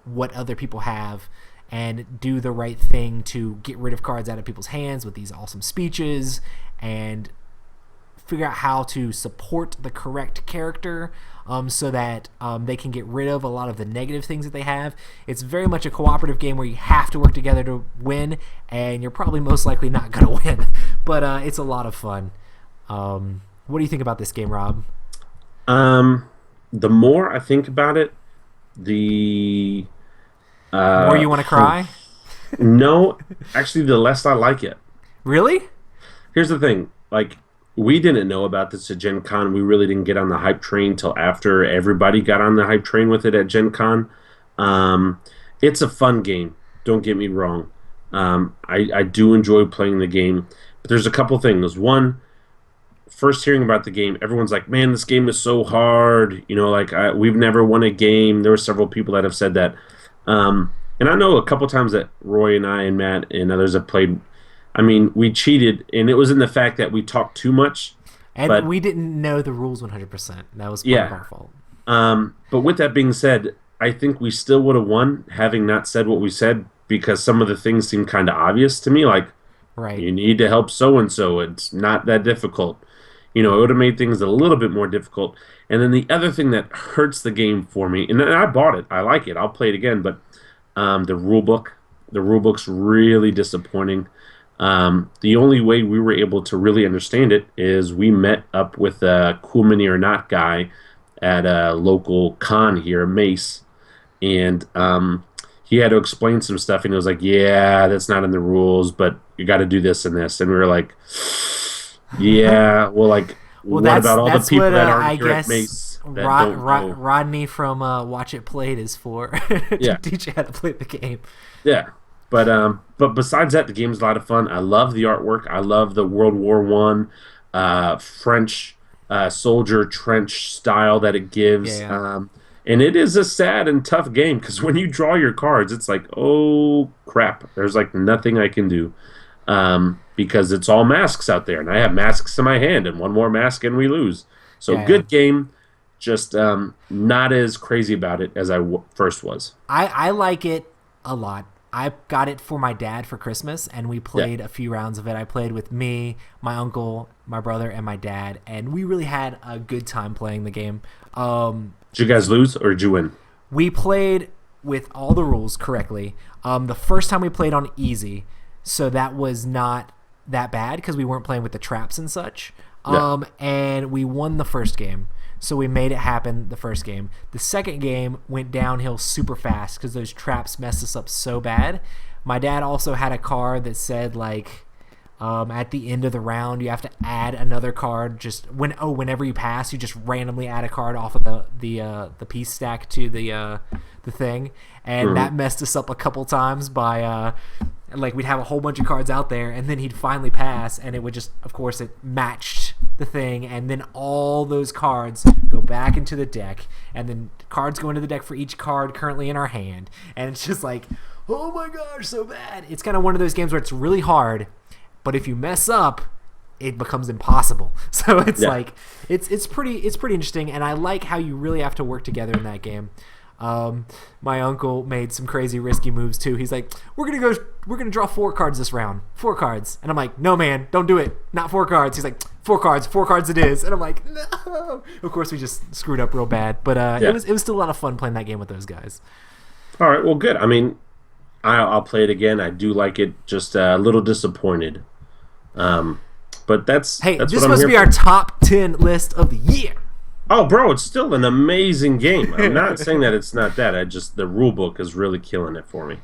what other people have and do the right thing to get rid of cards out of people's hands with these awesome speeches, and figure out how to support the correct character so that they can get rid of a lot of the negative things that they have. It's very much a cooperative game where you have to work together to win, and you're probably most likely not going to win, but it's a lot of fun. What do you think about this game, Rob? The more I think about it, the more you want to cry? No, actually, the less I like it. Really? Here's the thing. Like, we didn't know about this at Gen Con. We really didn't get on the hype train till after everybody got on the hype train with it at Gen Con. It's a fun game. Don't get me wrong. I do enjoy playing the game. But there's a couple things. One, first hearing about the game, everyone's like, man, this game is so hard. You know, like, we've never won a game. There were several people that have said that. And I know a couple times that Roy and I and Matt and others have played. I mean, we cheated, and it was in the fact that we talked too much. And we didn't know the rules 100%. That was part of our fault. But with that being said, I think we still would have won having not said what we said, because some of the things seem kind of obvious to me. Like, you need to help so-and-so. It's not that difficult. You know, it would have made things a little bit more difficult. And then the other thing that hurts the game for me, and I bought it. I like it. I'll play it again. But the rulebook. The rulebook's really disappointing. The only way we were able to really understand it is we met up with a Cool Mini or Not guy at a local con here, Mace. And he had to explain some stuff. And he was like, yeah, that's not in the rules, but you got to do this and this. And we were like... Yeah, well, like, what about all the people that aren't here at Mace that don't know? Rodney from Watch It Played is for to teach you how to play the game. Yeah, but besides that, the game's a lot of fun. I love the artwork. I love the World War I French soldier trench style that it gives. And it is a sad and tough game, because when you draw your cards, it's like, oh, crap. There's, like, nothing I can do. Because it's all masks out there, and I have masks in my hand, and one more mask and we lose. So good game, just not as crazy about it as I first was. I like it a lot. I got it for my dad for Christmas, and we played a few rounds of it. I played with me, my uncle, my brother, and my dad, and we really had a good time playing the game. Did you guys lose or did you win? We played with all the rules correctly. The first time we played on easy, so that was not that bad because we weren't playing with the traps and such. And we won the first game. So we made it happen the first game. The second game went downhill super fast because those traps messed us up so bad. My dad also had a card that said like at the end of the round you have to add another card. Just whenever you pass, you just randomly add a card off of the piece stack to the thing, and that messed us up a couple times by like we'd have a whole bunch of cards out there, and then he'd finally pass, and it would just, of course, it matched the thing, and then all those cards go back into the deck, and then cards go into the deck for each card currently in our hand, and it's just like, oh my gosh, so bad. It's kind of one of those games where it's really hard, but if you mess up, it becomes impossible. So it's like it's pretty interesting, and I like how you really have to work together in that game. My uncle made some crazy risky moves too. He's like, we're gonna draw 4 cards this round. 4 cards. And I'm like, no man, don't do it. Not 4 cards. He's like, 4 cards it is. And I'm like, no. Of course we just screwed up real bad. But it was still a lot of fun playing that game with those guys. All right, well good. I mean, I'll play it again. I do like it, just a little disappointed. But that's this must be our top 10 list of the year. Oh, bro, it's still an amazing game. I'm not saying that it's not that. The rule book is really killing it for me.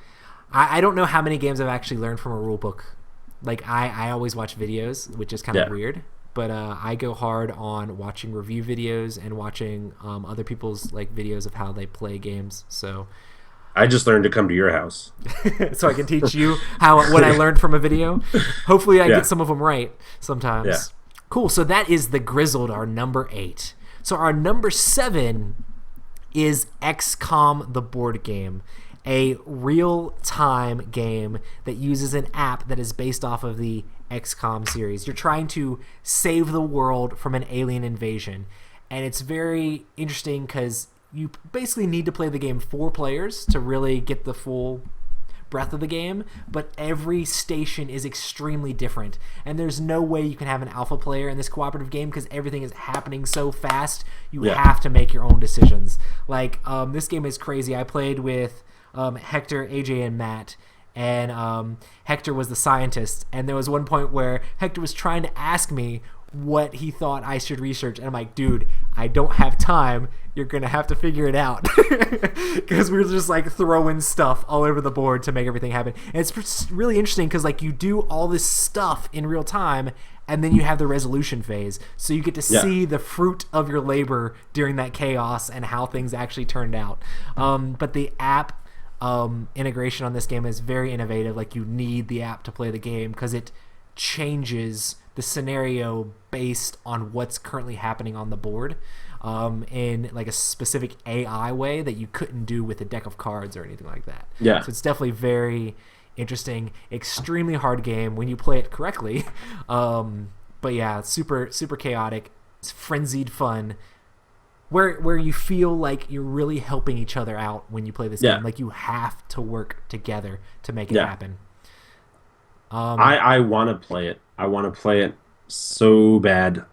I don't know how many games I've actually learned from a rule book. Like, I always watch videos, which is kind of weird. But I go hard on watching review videos and watching other people's like videos of how they play games. So I just learned to come to your house. So I can teach you what I learned from a video. Hopefully I get some of them right sometimes. Yeah. Cool. So that is The Grizzled, our number 8. So our number 7 is XCOM the board game, a real-time game that uses an app that is based off of the XCOM series. You're trying to save the world from an alien invasion, and it's very interesting because you basically need to play the game 4 players to really get the full breadth of the game, but every station is extremely different, and there's no way you can have an alpha player in this cooperative game because everything is happening so fast. You have to make your own decisions. Like this game is crazy. I played with Hector, AJ, and Matt, and Hector was the scientist, and there was one point where Hector was trying to ask me what he thought I should research, and I'm like, dude, I don't have time. You're gonna have to figure it out. Because we were just like throwing stuff all over the board to make everything happen. And it's really interesting because like you do all this stuff in real time, and then you have the resolution phase, so you get to see the fruit of your labor during that chaos and how things actually turned out. But the app integration on this game is very innovative. Like, you need the app to play the game because it changes the scenario based on what's currently happening on the board in like a specific AI way that you couldn't do with a deck of cards or anything like that. Yeah. So it's definitely very interesting, extremely hard game when you play it correctly. But yeah, super chaotic. It's frenzied fun. Where you feel like you're really helping each other out when you play this game. Like, you have to work together to make it happen. I want to play it. I want to play it so bad.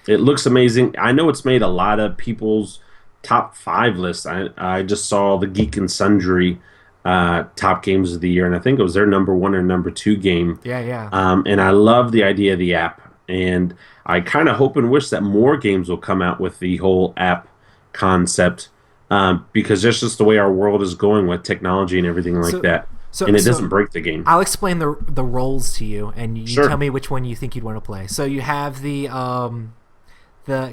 It looks amazing. I know it's made a lot of people's top 5 lists. I just saw the Geek and Sundry top games of the year, and I think it was their number 1 or number 2 game. Yeah. And I love the idea of the app. And I kind of hope and wish that more games will come out with the whole app concept, because that's just the way our world is going with technology and everything like that. And it doesn't break the game. I'll explain the roles to you, and you tell me which one you think you'd want to play. So you have the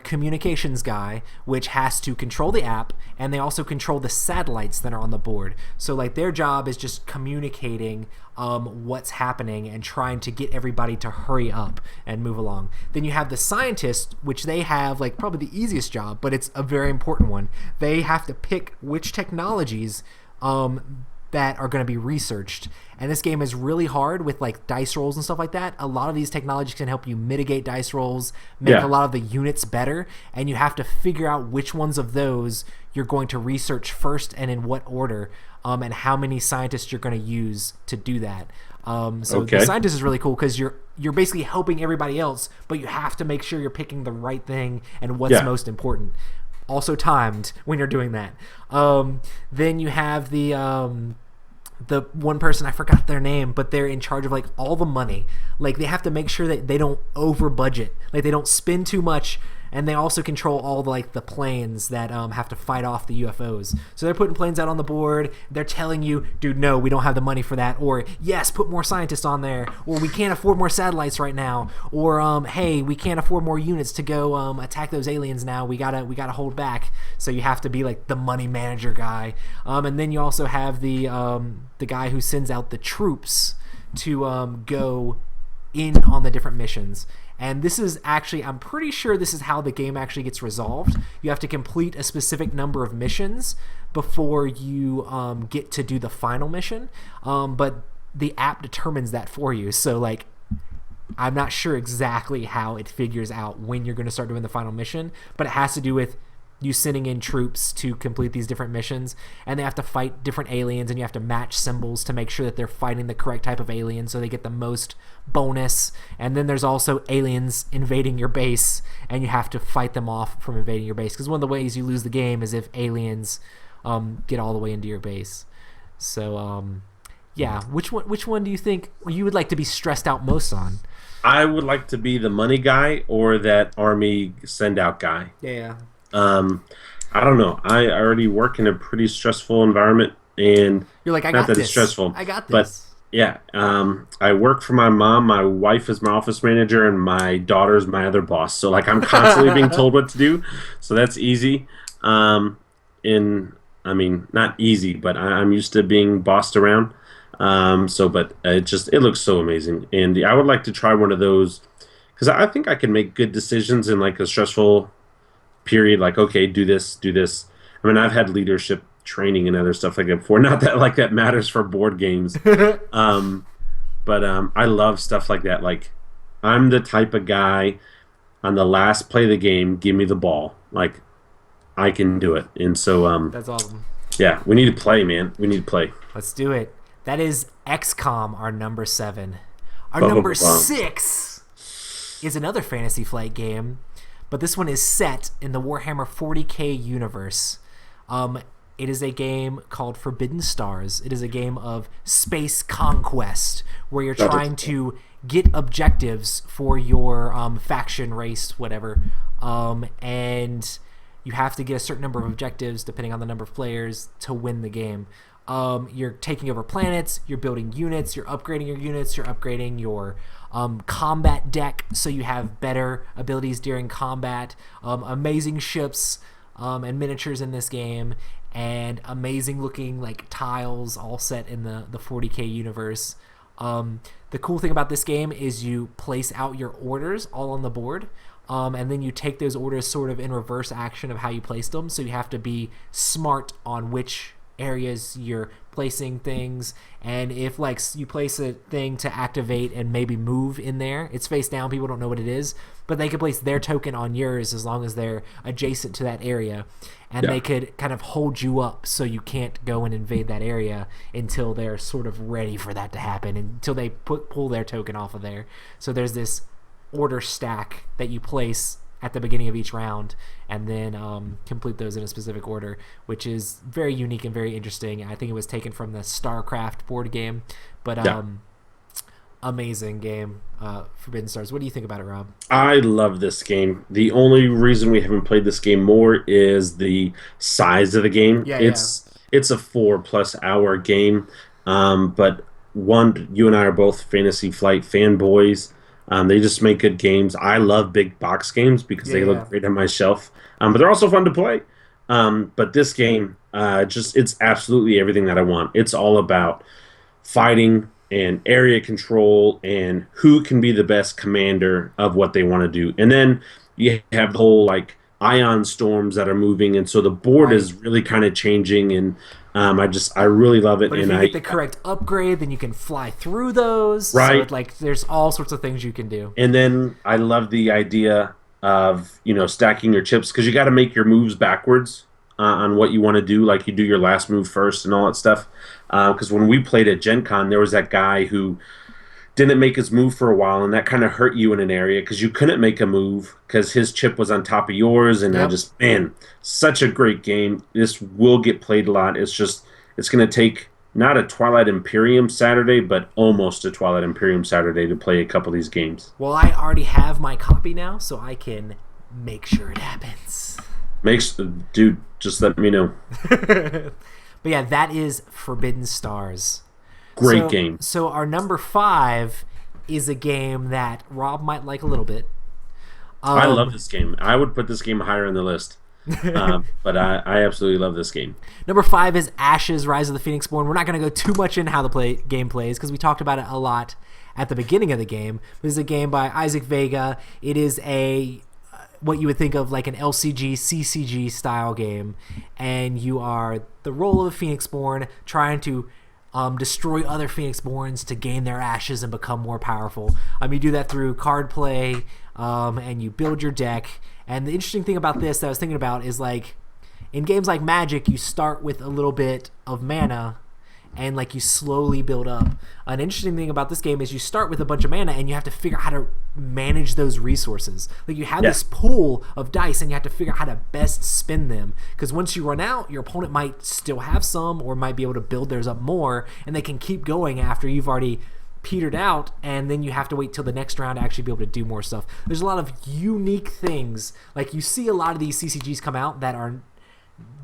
communications guy, which has to control the app, and they also control the satellites that are on the board. So like their job is just communicating what's happening and trying to get everybody to hurry up and move along. Then you have the scientist, which they have like probably the easiest job, but it's a very important one. They have to pick which technologies that are going to be researched. And this game is really hard with like dice rolls and stuff like that. A lot of these technologies can help you mitigate dice rolls, make a lot of the units better, and you have to figure out which ones of those you're going to research first and in what order. and how many scientists you're going to use to do that. The scientist is really cool because you're basically helping everybody else, but you have to make sure you're picking the right thing and what's most important. Also timed when you're doing that. Then you have the one person, I forgot their name, but they're in charge of like all the money. Like they have to make sure that they don't over budget, like they don't spend too much, and they also control all the planes that have to fight off the UFOs. So they're putting planes out on the board. They're telling you, dude, no, we don't have the money for that, or yes, put more scientists on there, or we can't afford more satellites right now, or hey, we can't afford more units to go attack those aliens now. We gotta hold back. So you have to be like the money manager guy, and then you also have the guy who sends out the troops to go in on the different missions. And this is actually, I'm pretty sure this is how the game actually gets resolved. You have to complete a specific number of missions before you get to do the final mission. But the app determines that for you. So, like, I'm not sure exactly how it figures out when you're going to start doing the final mission, but it has to do with you sending in troops to complete these different missions, and they have to fight different aliens, and you have to match symbols to make sure that they're fighting the correct type of alien so they get the most bonus. And then there's also aliens invading your base, and you have to fight them off from invading your base, because one of the ways you lose the game is if aliens get all the way into your base. So which one do you think you would like to be stressed out most on? I would like to be the money guy or that army send out guy. Yeah. I don't know. I already work in a pretty stressful environment, and you're like, not that it's stressful. I got this. But yeah, I work for my mom. My wife is my office manager, and my daughter is my other boss. So like, I'm constantly being told what to do. So that's easy. Not easy, but I'm used to being bossed around. But it looks so amazing, and I would like to try one of those because I think I can make good decisions in like a stressful period. Like, okay, do this. I mean, I've had leadership training and other stuff like that before. Not that like that matters for board games, but I love stuff like that. Like, I'm the type of guy on the last play of the game, give me the ball. Like, I can do it, and so that's awesome. Yeah, we need to play, man. We need to play. Let's do it. That is XCOM, our number 7. Our number 6 is another Fantasy Flight game, but this one is set in the Warhammer 40k universe. It is a game called Forbidden Stars. It is a game of space conquest where you're trying to get objectives for your faction, race, whatever, and you have to get a certain number of objectives depending on the number of players to win the game. You're taking over planets, you're building units, you're upgrading your units, you're upgrading your combat deck so you have better abilities during combat, amazing ships and miniatures in this game, and amazing looking like tiles all set in the 40k universe. The cool thing about this game is you place out your orders all on the board, and then you take those orders sort of in reverse action of how you placed them, so you have to be smart on which areas you're placing things. And if like you place a thing to activate and maybe move in there, it's face down, people don't know what it is, but they can place their token on yours as long as they're adjacent to that area, and they could kind of hold you up so you can't go and invade that area until they're sort of ready for that to happen, until they pull their token off of there. So there's this order stack that you place at the beginning of each round, and then complete those in a specific order, which is very unique and very interesting. I think it was taken from the StarCraft board game, but amazing game, Forbidden Stars. What do you think about it, Rob? I love this game. The only reason we haven't played this game more is the size of the game. It's a 4+ hour game, but you and I are both Fantasy Flight fanboys. They just make good games. I love big box games because they look great on my shelf, but they're also fun to play. But this game, it's absolutely everything that I want. It's all about fighting and area control and who can be the best commander of what they want to do. And then you have the whole like ion storms that are moving, and so the board is really kind of changing, and I really love it. But if you get the correct upgrade, then you can fly through those. Right. So there's all sorts of things you can do. And then I love the idea of stacking your chips, because you got to make your moves backwards. on what you want to do, like you do your last move first and all that stuff. Because when we played at Gen Con, there was that guy who didn't make his move for a while, and that kind of hurt you in an area because you couldn't make a move because his chip was on top of yours. And I just, man, such a great game. This will get played a lot. It's going to take not a Twilight Imperium Saturday, but almost a Twilight Imperium Saturday to play a couple of these games. Well, I already have my copy now, so I can make sure it happens. Dude, just let me know. But yeah, that is Forbidden Stars. Great game. So our number 5 is a game that Rob might like a little bit. I love this game. I would put this game higher on the list. But I absolutely love this game. Number 5 is Ashes: Rise of the Phoenixborn. We're not going to go too much in how the game plays because we talked about it a lot at the beginning of the game. This is a game by Isaac Vega. It is what you would think of like an LCG, CCG style game, and you are the role of a Phoenixborn trying to destroy other Phoenixborns to gain their ashes and become more powerful. You do that through card play, and you build your deck. And the interesting thing about this that I was thinking about is, like, in games like Magic, you start with a little bit of mana, and like you slowly build up. An interesting thing about this game is you start with a bunch of mana, and you have to figure out how to manage those resources. Like, you have this pool of dice, and you have to figure out how to best spend them. Because once you run out, your opponent might still have some, or might be able to build theirs up more, and they can keep going after you've already petered out, and then you have to wait till the next round to actually be able to do more stuff. There's a lot of unique things. Like, you see a lot of these CCGs come out that are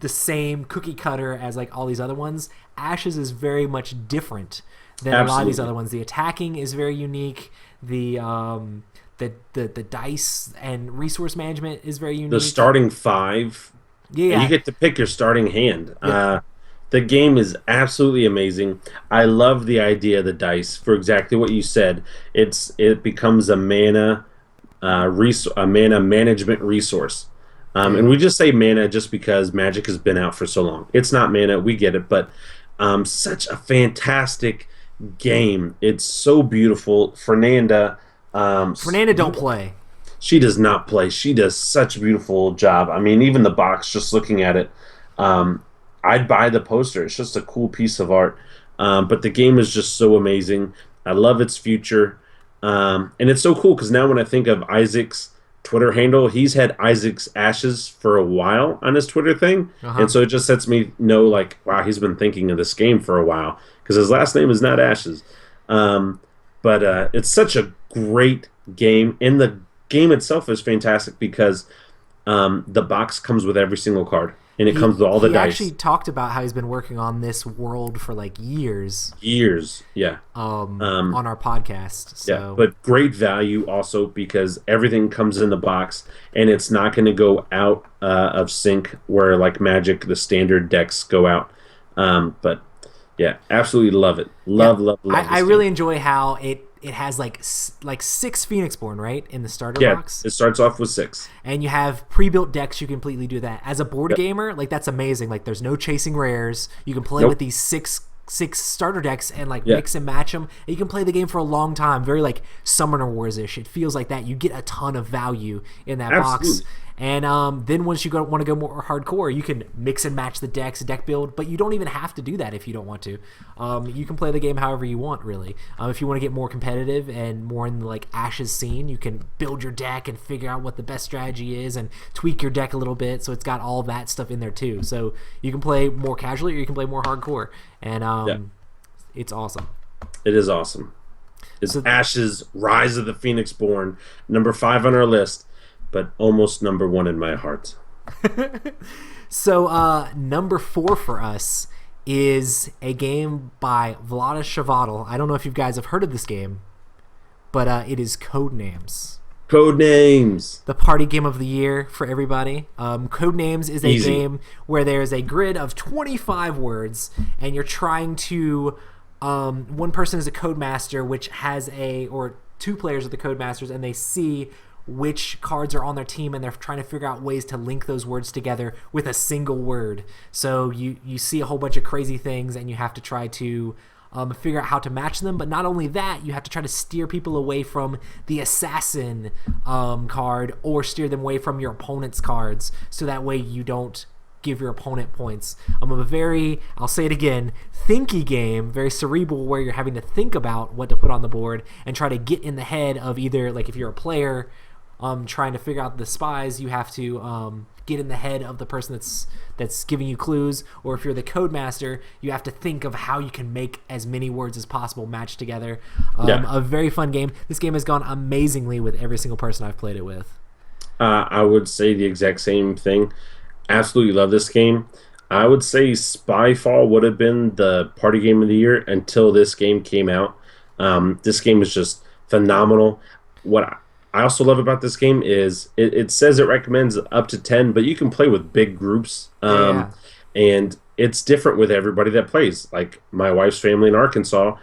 the same cookie cutter as like all these other ones. Ashes is very much different than a lot of these other ones. The attacking is very unique. The dice and resource management is very unique. The starting 5, and you get to pick your starting hand. The game is absolutely amazing. I love the idea of the dice for exactly what you said. It becomes a mana management resource. And we just say mana just because Magic has been out for so long. It's not mana, we get it, but such a fantastic game. It's so beautiful. Fernanda don't play. She does not play. She does such a beautiful job. Even the box, just looking at it, I'd buy the poster. It's just a cool piece of art. But the game is just so amazing. I love its future. And it's so cool because now when I think of Isaac's Twitter handle, he's had Isaac's Ashes for a while on his Twitter thing, and so it just lets me know, like, wow, he's been thinking of this game for a while because his last name is not Ashes. But it's such a great game, and the game itself is fantastic because the box comes with every single card, and it comes with all the dice. He actually talked about how he's been working on this world for like years. Yeah. On our podcast. So. Yeah, but great value also because everything comes in the box, and it's not going to go out of sync where like Magic, the standard decks go out. But yeah, absolutely love it. Love. I really enjoy how it has like 6 Phoenixborn, right, in the starter box. It starts off with 6. And you have pre-built decks. You completely do that. As a board gamer, like, that's amazing. Like, there's no chasing rares. You can play with these six starter decks and like mix and match them. And you can play the game for a long time. Very like Summoner Wars-ish. It feels like that. You get a ton of value in that box. And then once you want to go more hardcore, you can mix and match the decks, deck build, but you don't even have to do that if you don't want to. You can play the game however you want, really. If you want to get more competitive and more in the like Ashes scene, you can build your deck and figure out what the best strategy is and tweak your deck a little bit, so it's got all that stuff in there too. So you can play more casually or you can play more hardcore, and it's awesome. It is awesome. It's Ashes: Rise of the Phoenixborn, number 5 on our list, but almost number 1 in my heart. So number 4 for us is a game by Vlaada Chvátil. I don't know if you guys have heard of this game, but it is Codenames. Codenames! The party game of the year for everybody. Codenames is a game where there's a grid of 25 words, and you're trying to... one person is a codemaster, which has or 2 players are the codemasters, and they see which cards are on their team, and they're trying to figure out ways to link those words together with a single word. So you see a whole bunch of crazy things, and you have to try to figure out how to match them. But not only that, you have to try to steer people away from the assassin card, or steer them away from your opponent's cards, so that way you don't give your opponent points. I'll say it again, thinky game, very cerebral, where you're having to think about what to put on the board and try to get in the head of either, like if you're a player trying to figure out the spies, you have to get in the head of the person that's giving you clues, or if you're the codemaster, you have to think of how you can make as many words as possible match together. A very fun game. This game has gone amazingly with every single person I've played it with. I would say the exact same thing. Absolutely love this game. I would say Spyfall would have been the party game of the year until this game came out. This game is just phenomenal. What I also love about this game is it says it recommends up to 10, but you can play with big groups. And it's different with everybody that plays. Like my wife's family in Arkansas,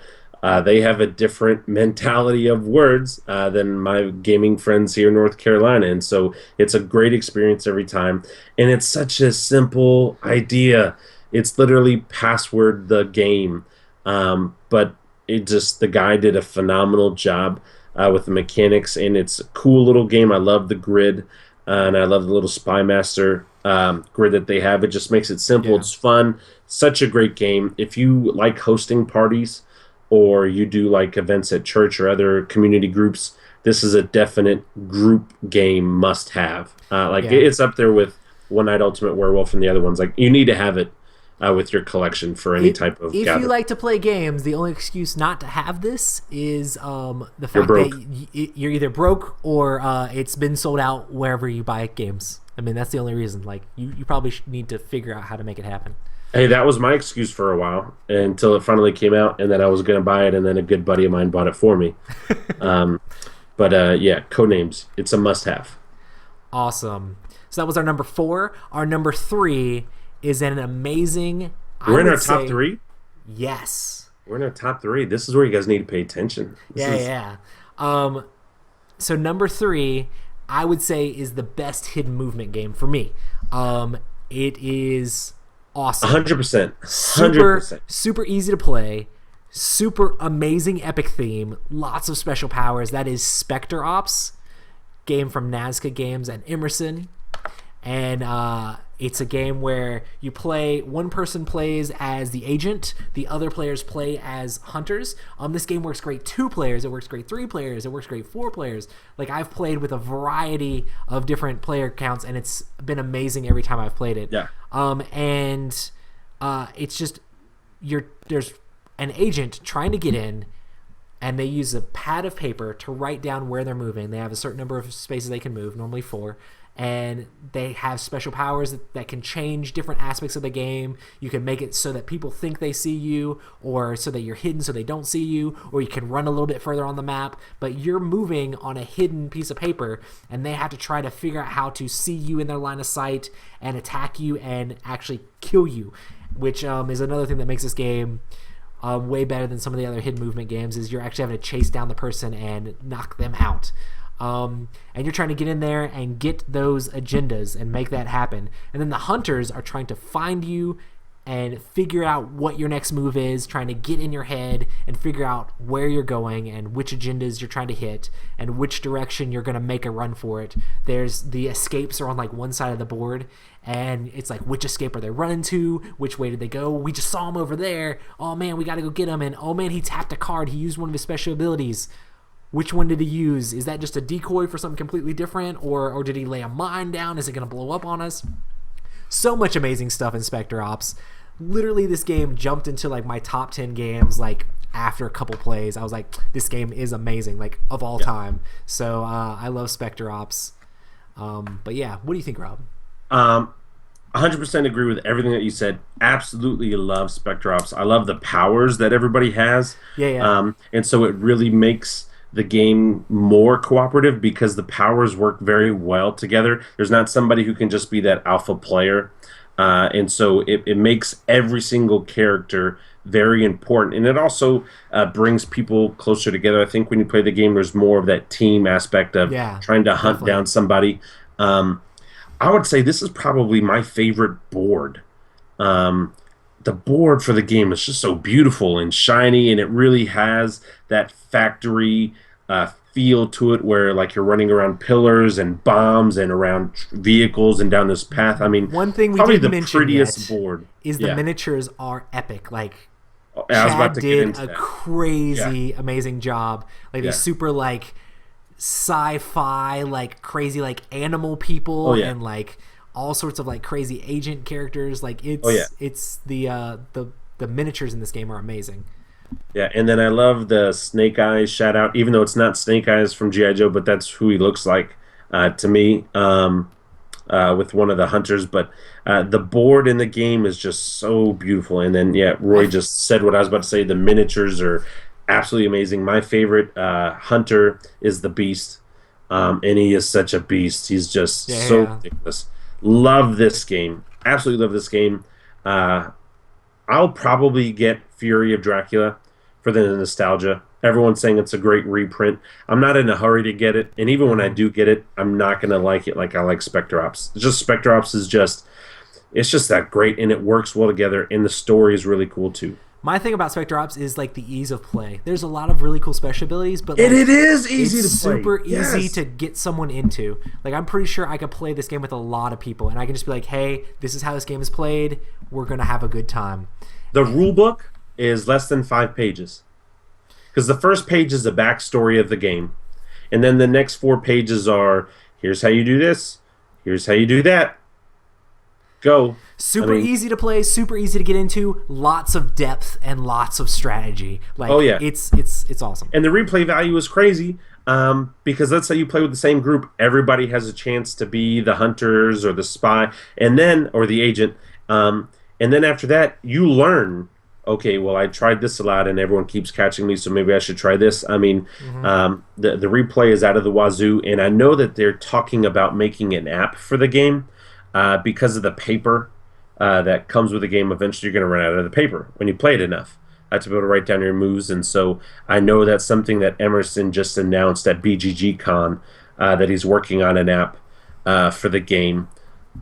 they have a different mentality of words than my gaming friends here in North Carolina. And so it's a great experience every time. And it's such a simple idea. It's literally password the game. But the guy did a phenomenal job with the mechanics, and it's a cool little game. I love the grid, and I love the little Spy Master grid that they have. It just makes it simple. Yeah. It's fun. Such a great game. If you like hosting parties or you do like events at church or other community groups, this is a definite group game must-have. It's up there with One Night Ultimate Werewolf and the other ones. Like, you need to have it with your collection for any type of gathering. If you like to play games, the only excuse not to have this is the fact that you're either broke or it's been sold out wherever you buy games. I mean, that's the only reason. Like, you probably need to figure out how to make it happen. Hey, that was my excuse for a while until it finally came out, and then I was going to buy it, and then a good buddy of mine bought it for me. Codenames, it's a must-have. Awesome. So that was our number 4. Our number 3 is an amazing... We're in our top 3? Yes. We're in our top 3. This is where you guys need to pay attention. So number 3, I would say, is the best hidden movement game for me. It is awesome. 100%. 100%. Super easy to play. Super amazing epic theme. Lots of special powers. That is Spectre Ops, game from Nazca Games and Emerson. And it's a game where one person plays as the agent, the other players play as hunters. This game works great 2 players, it works great 3 players, it works great 4 players. Like, I've played with a variety of different player counts, and it's been amazing every time I've played it. Yeah. It's just there's an agent trying to get in, and they use a pad of paper to write down where they're moving. They have a certain number of spaces they can move, normally 4. And they have special powers that can change different aspects of the game. You can make it so that people think they see you, or so that you're hidden so they don't see you, or you can run a little bit further on the map, but you're moving on a hidden piece of paper, and they have to try to figure out how to see you in their line of sight and attack you and actually kill you, which is another thing that makes this game way better than some of the other hidden movement games, is you're actually having to chase down the person and knock them out. And you're trying to get in there and get those agendas and make that happen. And then the hunters are trying to find you and figure out what your next move is, trying to get in your head and figure out where you're going and which agendas you're trying to hit and which direction you're going to make a run for it. There's the escapes are on like one side of the board, and it's like, which escape are they running to? Which way did they go? We just saw him over there. Oh man, we got to go get him. And oh man, he tapped a card. He used one of his special abilities. Which one did he use? Is that just a decoy for something completely different? Or did he lay a mine down? Is it going to blow up on us? So much amazing stuff in Spectre Ops. Literally, this game jumped into like my top 10 games like after a couple plays. I was like, this game is amazing, like of all time. So I love Spectre Ops. But yeah, what do you think, Rob? 100% agree with everything that you said. Absolutely love Spectre Ops. I love the powers that everybody has. Yeah. And so it really makes the game more cooperative because the powers work very well together. There's not somebody who can just be that alpha player. And so it makes every single character very important. And it also brings people closer together. I think when you play the game, there's more of that team aspect of trying to hunt down somebody. I would say this is probably my favorite board. The board for the game is just so beautiful and shiny, and it really has that factory feel to it where like you're running around pillars and bombs and around vehicles and down this path. I mean, one thing we probably didn't the mention prettiest yet board is the miniatures are epic. Like I was about Chad to get did into a that. crazy, amazing job. Like Yeah. these super like sci-fi, like crazy, like animal people, and like all sorts of like crazy agent characters. Like it's the miniatures in this game are amazing. Yeah, and then I love the Snake Eyes shout out, even though it's not Snake Eyes from G.I. Joe, but that's who he looks like to me with one of the hunters. But the board in the game is just so beautiful. And then, Roy just said what I was about to say. The miniatures are absolutely amazing. My favorite hunter is the Beast, and he is such a beast. He's just so ridiculous. Love this game. Absolutely love this game. I'll probably get Fury of Dracula for the nostalgia. Everyone's saying it's a great reprint. I'm not in a hurry to get it, and even when I do get it, I'm not going to like it like I like Spectre Ops. It's just Spectre Ops is just that great, and it works well together, and the story is really cool too. My thing about Spectre Ops is like the ease of play. There's a lot of really cool special abilities, but like, it is easy to play. Super easy to get someone into. Like I'm pretty sure I could play this game with a lot of people, and I can just be like, "Hey, this is how this game is played. We're gonna have a good time." The rule book is less than 5 pages, because the first page is the backstory of the game, and then the next 4 pages are here's how you do this, here's how you do that. Go. Super easy to play, super easy to get into, lots of depth and lots of strategy. Like it's awesome. And the replay value is crazy because let's say you play with the same group, everybody has a chance to be the hunters or the spy, and then or the agent. And then after that, you learn. Okay, well, I tried this a lot, and everyone keeps catching me, so maybe I should try this. I mean, the replay is out of the wazoo, and I know that they're talking about making an app for the game because of the paper that comes with the game. Eventually, you're going to run out of the paper when you play it enough to be able to write down your moves. And so I know that's something that Emerson just announced at BGG Con that he's working on an app for the game.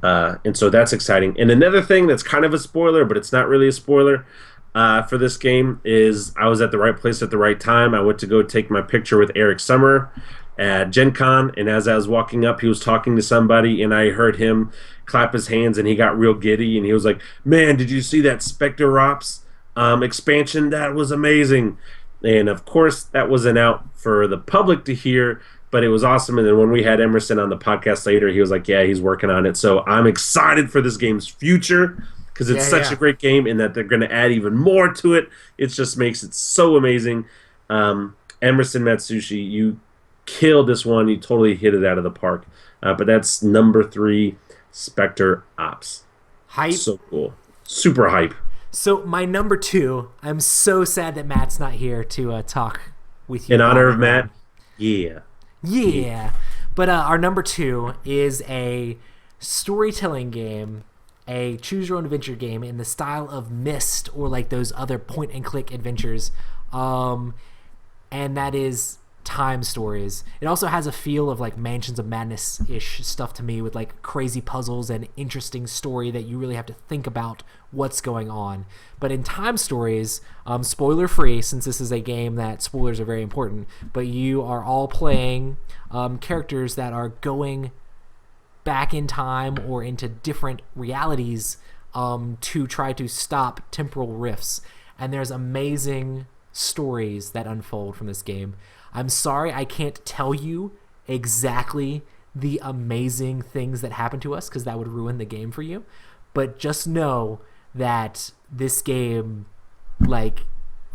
And so that's exciting. And another thing that's kind of a spoiler, but it's not really a spoiler for this game, is I was at the right place at the right time. I went to go take my picture with Eric Summer at Gen Con, and as I was walking up, he was talking to somebody, and I heard him clap his hands, and he got real giddy, and he was like, "Man, did you see that Spectre Ops expansion? That was amazing." And of course, that wasn't out for the public to hear, but it was awesome. And then when we had Emerson on the podcast later, he was like, "Yeah, he's working on it." So I'm excited for this game's future because it's such a great game, and that they're going to add even more to it. It just makes it so amazing. Emerson Matsushi, you killed this one. You totally hit it out of the park. But that's number 3, Spectre Ops. Hype. So cool. Super hype. So my number 2, I'm so sad that Matt's not here to talk with you. In honor of Matt? Yeah. But our number 2 is a storytelling game, a choose your own adventure game in the style of Myst or like those other point and click adventures, and that is Time Stories. It also has a feel of like Mansions of Madness-ish stuff to me, with like crazy puzzles and interesting story that you really have to think about what's going on. But in Time Stories, spoiler free, since this is a game that spoilers are very important, but you are all playing characters that are going back in time or into different realities to try to stop temporal rifts. And there's amazing stories that unfold from this game. I'm sorry I can't tell you exactly the amazing things that happen to us because that would ruin the game for you. But just know that this game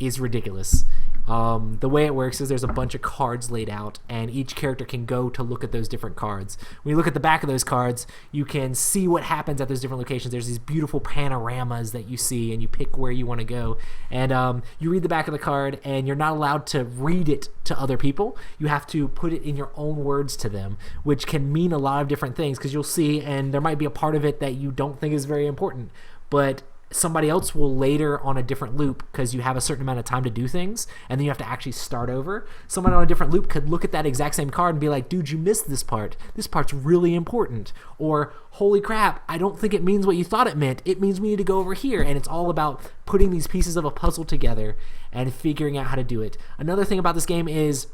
is ridiculous. The way it works is there's a bunch of cards laid out, and each character can go to look at those different cards. When you look at the back of those cards, you can see what happens at those different locations. There's these beautiful panoramas that you see, and you pick where you want to go. And you read the back of the card, and you're not allowed to read it to other people. You have to put it in your own words to them, which can mean a lot of different things, because you'll see, and there might be a part of it that you don't think is very important, but somebody else will later on a different loop, because you have a certain amount of time to do things, and then you have to actually start over. Someone on a different loop could look at that exact same card and be like, "Dude, you missed this part. This part's really important." Or, "Holy crap, I don't think it means what you thought it meant. It means we need to go over here." And it's all about putting these pieces of a puzzle together and figuring out how to do it. Another thing about this game is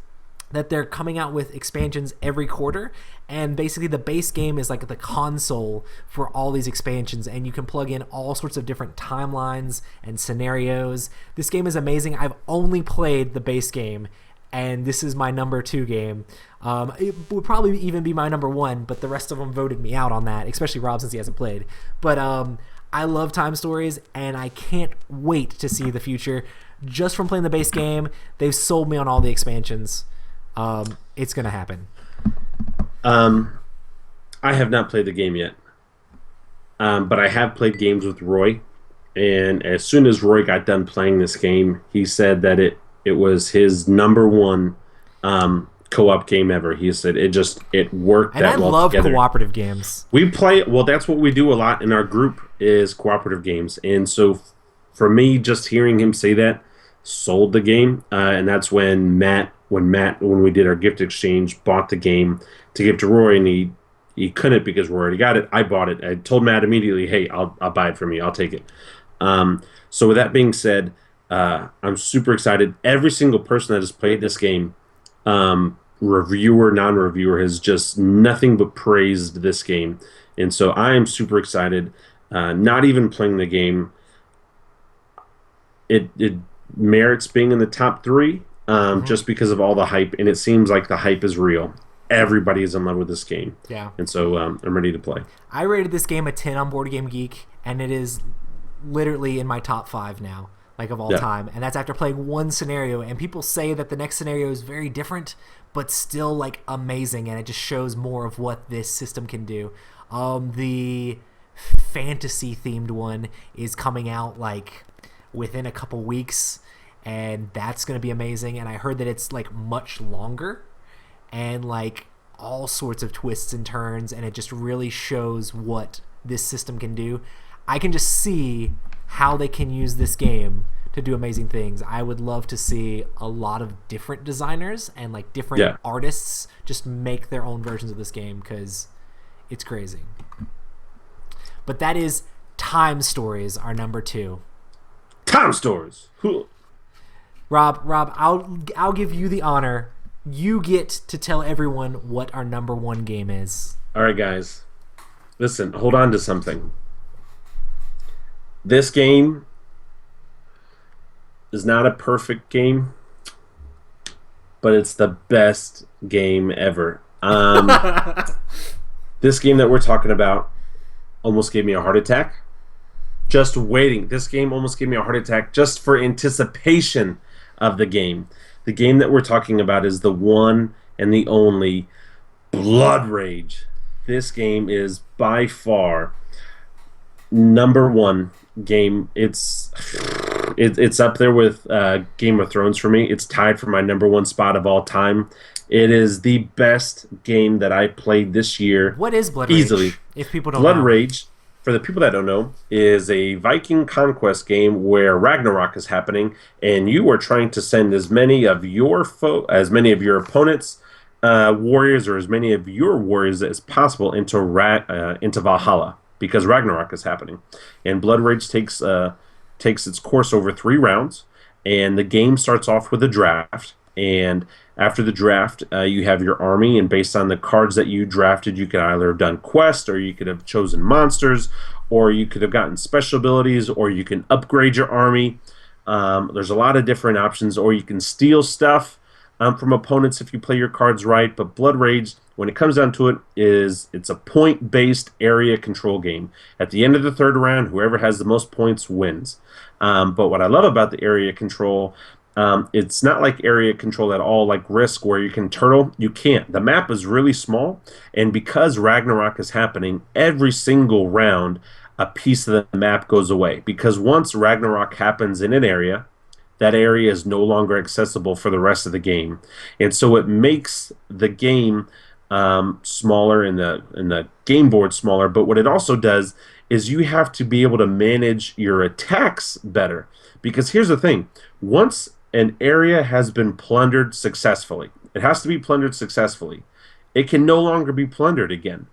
that they're coming out with expansions every quarter, and basically the base game is like the console for all these expansions, and you can plug in all sorts of different timelines and scenarios. This game is amazing. I've only played the base game, and this is my number 2 game. It would probably even be my number 1, but the rest of them voted me out on that, especially Rob since he hasn't played. But I love Time Stories, and I can't wait to see the future. Just from playing the base game, they've sold me on all the expansions. It's going to happen. I have not played the game yet, but I have played games with Roy, and as soon as Roy got done playing this game, he said that it was his number 1 co-op game ever. He said it worked and that well love together. Cooperative games. We play, well, that's what we do a lot in our group is cooperative games, and so for me, just hearing him say that sold the game, and that's when when we did our gift exchange, bought the game to give to Roy, and he couldn't because Roy already got it. I bought it. I told Matt immediately, hey, I'll buy it from you. I'll take it. So with that being said, I'm super excited. Every single person that has played this game, reviewer, non-reviewer, has just nothing but praised this game. And so I am super excited. Not even playing the game, it merits being in the top 3 just because of all the hype, and it seems like the hype is real. Everybody is in love with this game. Yeah. And so I'm ready to play. I rated this game a 10 on Board Game Geek, and it is literally in my top 5 now, like of all time. And that's after playing one scenario, and people say that the next scenario is very different, but still like amazing, and it just shows more of what this system can do. The fantasy themed one is coming out like within a couple weeks, and that's going to be amazing. And I heard that it's like much longer and like all sorts of twists and turns, and it just really shows what this system can do. I can just see how they can use this game to do amazing things. I would love to see a lot of different designers and like different artists just make their own versions of this game, because it's crazy. But that is Time Stories, our number 2. Time Stories. Rob, I'll give you the honor. You get to tell everyone what our number 1 game is. All right, guys. Listen, hold on to something. This game is not a perfect game, but it's the best game ever. This game that we're talking about almost gave me a heart attack. Just waiting. This game almost gave me a heart attack just for anticipation of the game. The game that we're talking about is the one and the only Blood Rage. This game is by far number 1 game. It's up there with Game of Thrones for me. It's tied for my number 1 spot of all time. It is the best game that I played this year. What is Blood Rage? Easily. If people don't Blood know. Rage, for the people that don't know, is a Viking conquest game where Ragnarok is happening, and you are trying to send as many of your opponents' warriors, or as many of your warriors as possible into Valhalla, because Ragnarok is happening. And Blood Rage takes its course over 3 rounds, and the game starts off with a draft. And after the draft, you have your army, and based on the cards that you drafted, you could either have done quests, or you could have chosen monsters, or you could have gotten special abilities, or you can upgrade your army. There's a lot of different options, or you can steal stuff from opponents if you play your cards right. But Blood Rage, when it comes down to it, it's a point-based area control game. At the end of the 3rd round, whoever has the most points wins. But what I love about the area control, it's not like area control at all, like Risk, where you can turtle. You can't. The map is really small, and because Ragnarok is happening, every single round, a piece of the map goes away. Because once Ragnarok happens in an area, that area is no longer accessible for the rest of the game. And so it makes the game smaller, and the game board smaller. But what it also does is you have to be able to manage your attacks better. Because here's the thing. Once an area has been plundered successfully, it has to be plundered successfully, it can no longer be plundered again.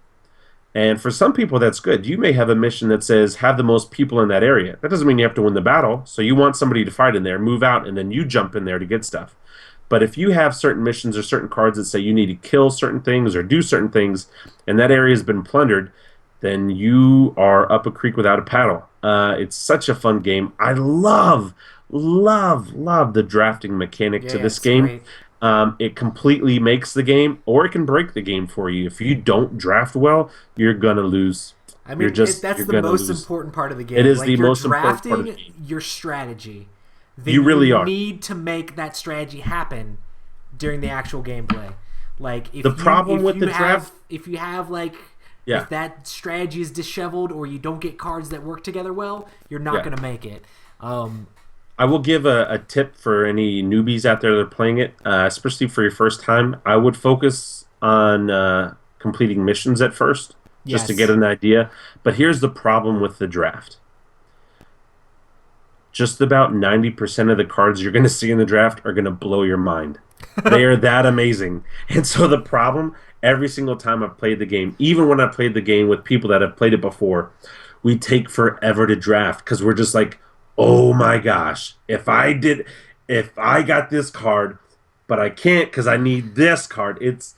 And for some people, that's good. You may have a mission that says, have the most people in that area. That doesn't mean you have to win the battle. So you want somebody to fight in there, move out, and then you jump in there to get stuff. But if you have certain missions or certain cards that say you need to kill certain things or do certain things, and that area has been plundered, then you are up a creek without a paddle. It's such a fun game. I love the drafting mechanic to this game. It completely makes the game, or it can break the game for you. If you don't draft well, you're gonna lose. I mean, that's the most important part of the game. It is the most important part of the game. Drafting your strategy. Then you really are. Need to make that strategy happen during the actual gameplay. Like if that strategy is disheveled or you don't get cards that work together well, you're not going to make it. I will give a tip for any newbies out there that are playing it, especially for your first time. I would focus on completing missions at first, just to get an idea. But here's the problem with the draft. Just about 90% of the cards you're going to see in the draft are going to blow your mind. They are that amazing. And so the problem, every single time I've played the game, even when I played the game with people that have played it before, we take forever to draft because we're just like, oh my gosh, if I got this card, but I can't because I need this card. It's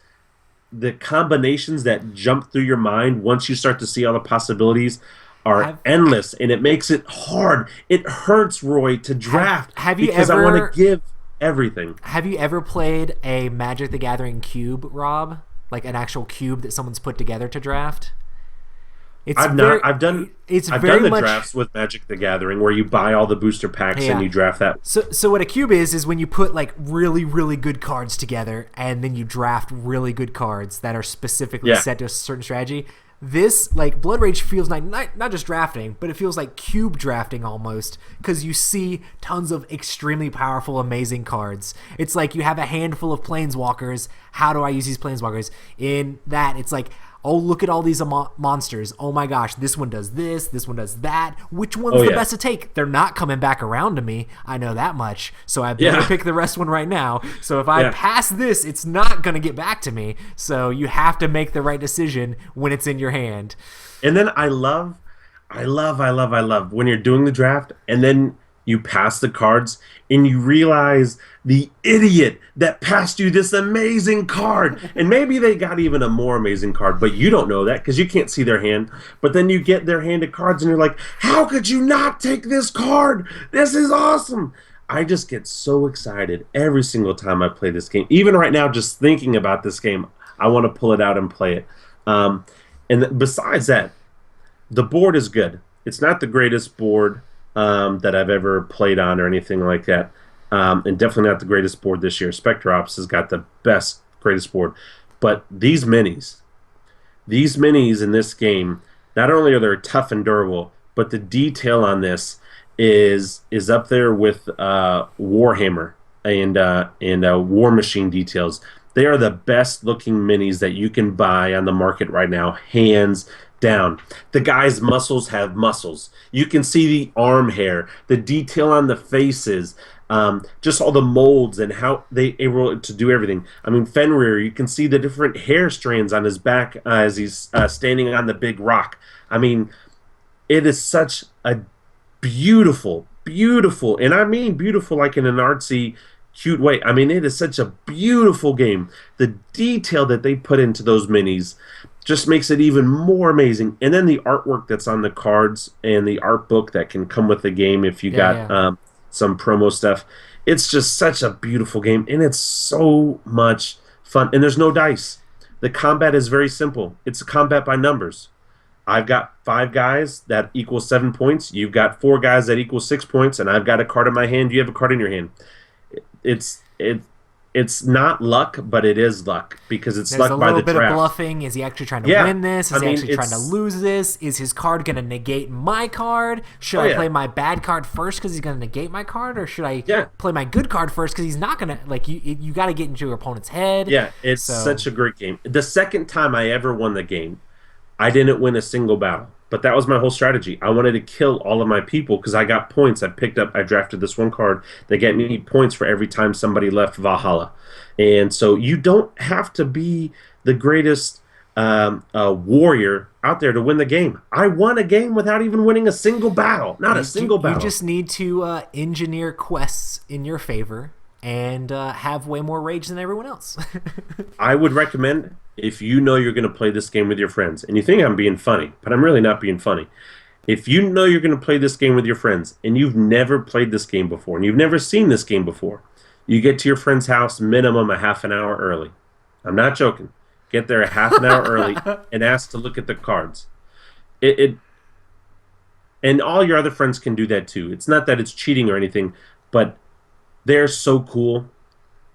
the combinations that jump through your mind once you start to see all the possibilities are endless, and it makes it hard. It hurts, Roy, to draft I want to give everything. Have you ever played a Magic the Gathering cube, Rob? Like an actual cube that someone's put together to draft? I've done the drafts with Magic the Gathering where you buy all the booster packs and you draft that. So what a cube is when you put like really, really good cards together and then you draft really good cards that are specifically set to a certain strategy. This, like, Blood Rage feels like not just drafting, but it feels like cube drafting almost, because you see tons of extremely powerful, amazing cards. It's like you have a handful of Planeswalkers. How do I use these Planeswalkers? In that, it's like, oh, look at all these monsters. Oh my gosh, this one does this one does that. Which one's the best to take? They're not coming back around to me. I know that much. So I better pick the rest one right now. So if I pass this, it's not going to get back to me. So you have to make the right decision when it's in your hand. And then I love when you're doing the draft and then you pass the cards and you realize the idiot that passed you this amazing card. And maybe they got even a more amazing card, but you don't know that because you can't see their hand. But then you get their hand of cards and you're like, how could you not take this card? This is awesome. I just get so excited every single time I play this game. Even right now, just thinking about this game, I want to pull it out and play it. And besides that, the board is good. It's not the greatest board that I've ever played on or anything like that. And definitely not the greatest board this year. SpectreOps has got the greatest board. But these minis in this game, not only are they tough and durable, but the detail on this is up there with Warhammer and War Machine details. They are the best looking minis that you can buy on the market right now, hands down. The guy's muscles have muscles. You can see the arm hair, the detail on the faces, just all the molds and how they able to do everything. I mean, Fenrir, you can see the different hair strands on his back as he's standing on the big rock. I mean, it is such a beautiful, and I mean beautiful like in an artsy, cute way. I mean, it is such a beautiful game. The detail that they put into those minis just makes it even more amazing. And then the artwork that's on the cards and the art book that can come with the game if you got some promo stuff. It's just such a beautiful game, and it's so much fun. And there's no dice. The combat is very simple. It's a combat by numbers. I've got 5 guys that equals 7 points. You've got 4 guys that equals 6 points, and I've got a card in my hand. You have a card in your hand. It's not luck, but it is luck because it's luck by the draft. There's a little bit of bluffing. Is he actually trying to win this? Is he actually trying to lose this? Is his card going to negate my card? Should I play my bad card first because he's going to negate my card, or should I play my good card first because he's not going to? Like you got to get into your opponent's head. Yeah, it's such a great game. The second time I ever won the game, I didn't win a single battle. But that was my whole strategy. I wanted to kill all of my people because I got points. I drafted this one card that get me points for every time somebody left Valhalla. And so you don't have to be the greatest warrior out there to win the game. I won a game without even winning a single battle. Not a single battle. You just need to engineer quests in your favor and have way more rage than everyone else. I would recommend, if you know you're going to play this game with your friends, and you think I'm being funny, but I'm really not being funny. If you know you're going to play this game with your friends, and you've never played this game before, and you've never seen this game before, you get to your friend's house minimum a half an hour early. I'm not joking. Get there a half an hour early and ask to look at the cards. And all your other friends can do that too. It's not that it's cheating or anything, but they're so cool.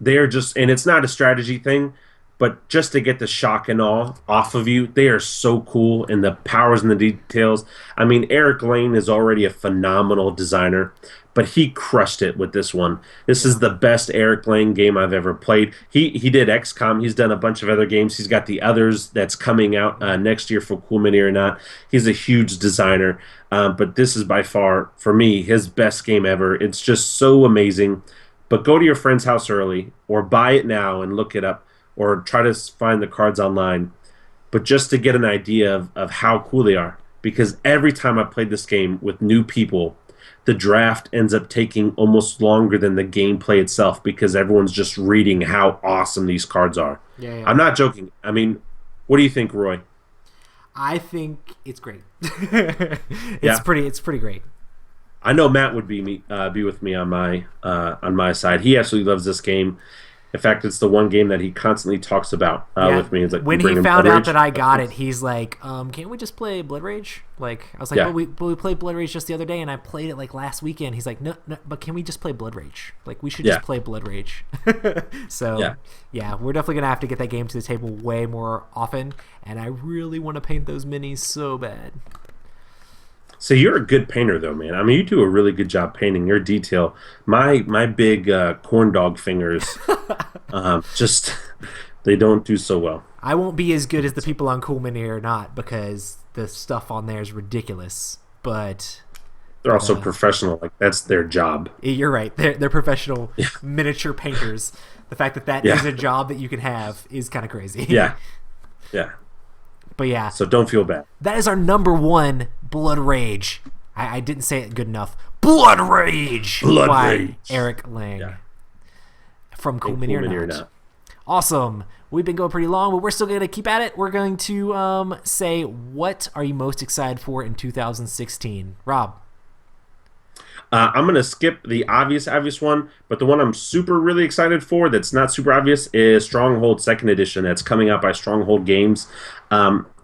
They're just, and it's not a strategy thing, but just to get the shock and awe off of you, they are so cool, and the powers and the details. I mean, Eric Lane is already a phenomenal designer, but he crushed it with this one. This is the best Eric Lane game I've ever played. He did XCOM. He's done a bunch of other games. He's got the others that's coming out next year for Cool Mini or Not. He's a huge designer, but this is by far, for me, his best game ever. It's just so amazing. But go to your friend's house early, or buy it now and look it up, or try to find the cards online, but just to get an idea of how cool they are. Because every time I played this game with new people, the draft ends up taking almost longer than the gameplay itself, because everyone's just reading how awesome these cards are. Yeah. I'm not joking. I mean, what do you think, Roy? I think it's great. It's pretty great. I know Matt would be with me on my side. He absolutely loves this game. In fact, it's the one game that he constantly talks about with me. It's like, when he found out that I got it, he's like, "Can't we just play Blood Rage?" Like, I was like, "But we played Blood Rage just the other day, and I played it like last weekend." He's like, "No, but can we just play Blood Rage? Like, we should just play Blood Rage." So, we're definitely gonna have to get that game to the table way more often, and I really want to paint those minis so bad. So you're a good painter, though, man. I mean, you do a really good job painting. Your detail, my big corn dog fingers, just they don't do so well. I won't be as good as the people on Cool Mini or Not, because the stuff on there is ridiculous. But they're also professional. Like, that's their job. You're right. They're professional miniature painters. The fact that is a job that you can have is kind of crazy. Yeah. But yeah. So don't feel bad. That is our number one, Blood Rage. I didn't say it good enough. Blood Rage by Eric Lang from Cool Mini or Not. Awesome. We've been going pretty long, but we're still going to keep at it. We're going to say, what are you most excited for in 2016? Rob. I'm going to skip the obvious one, but the one I'm really excited for that's not super obvious is Stronghold 2nd Edition that's coming out by Stronghold Games.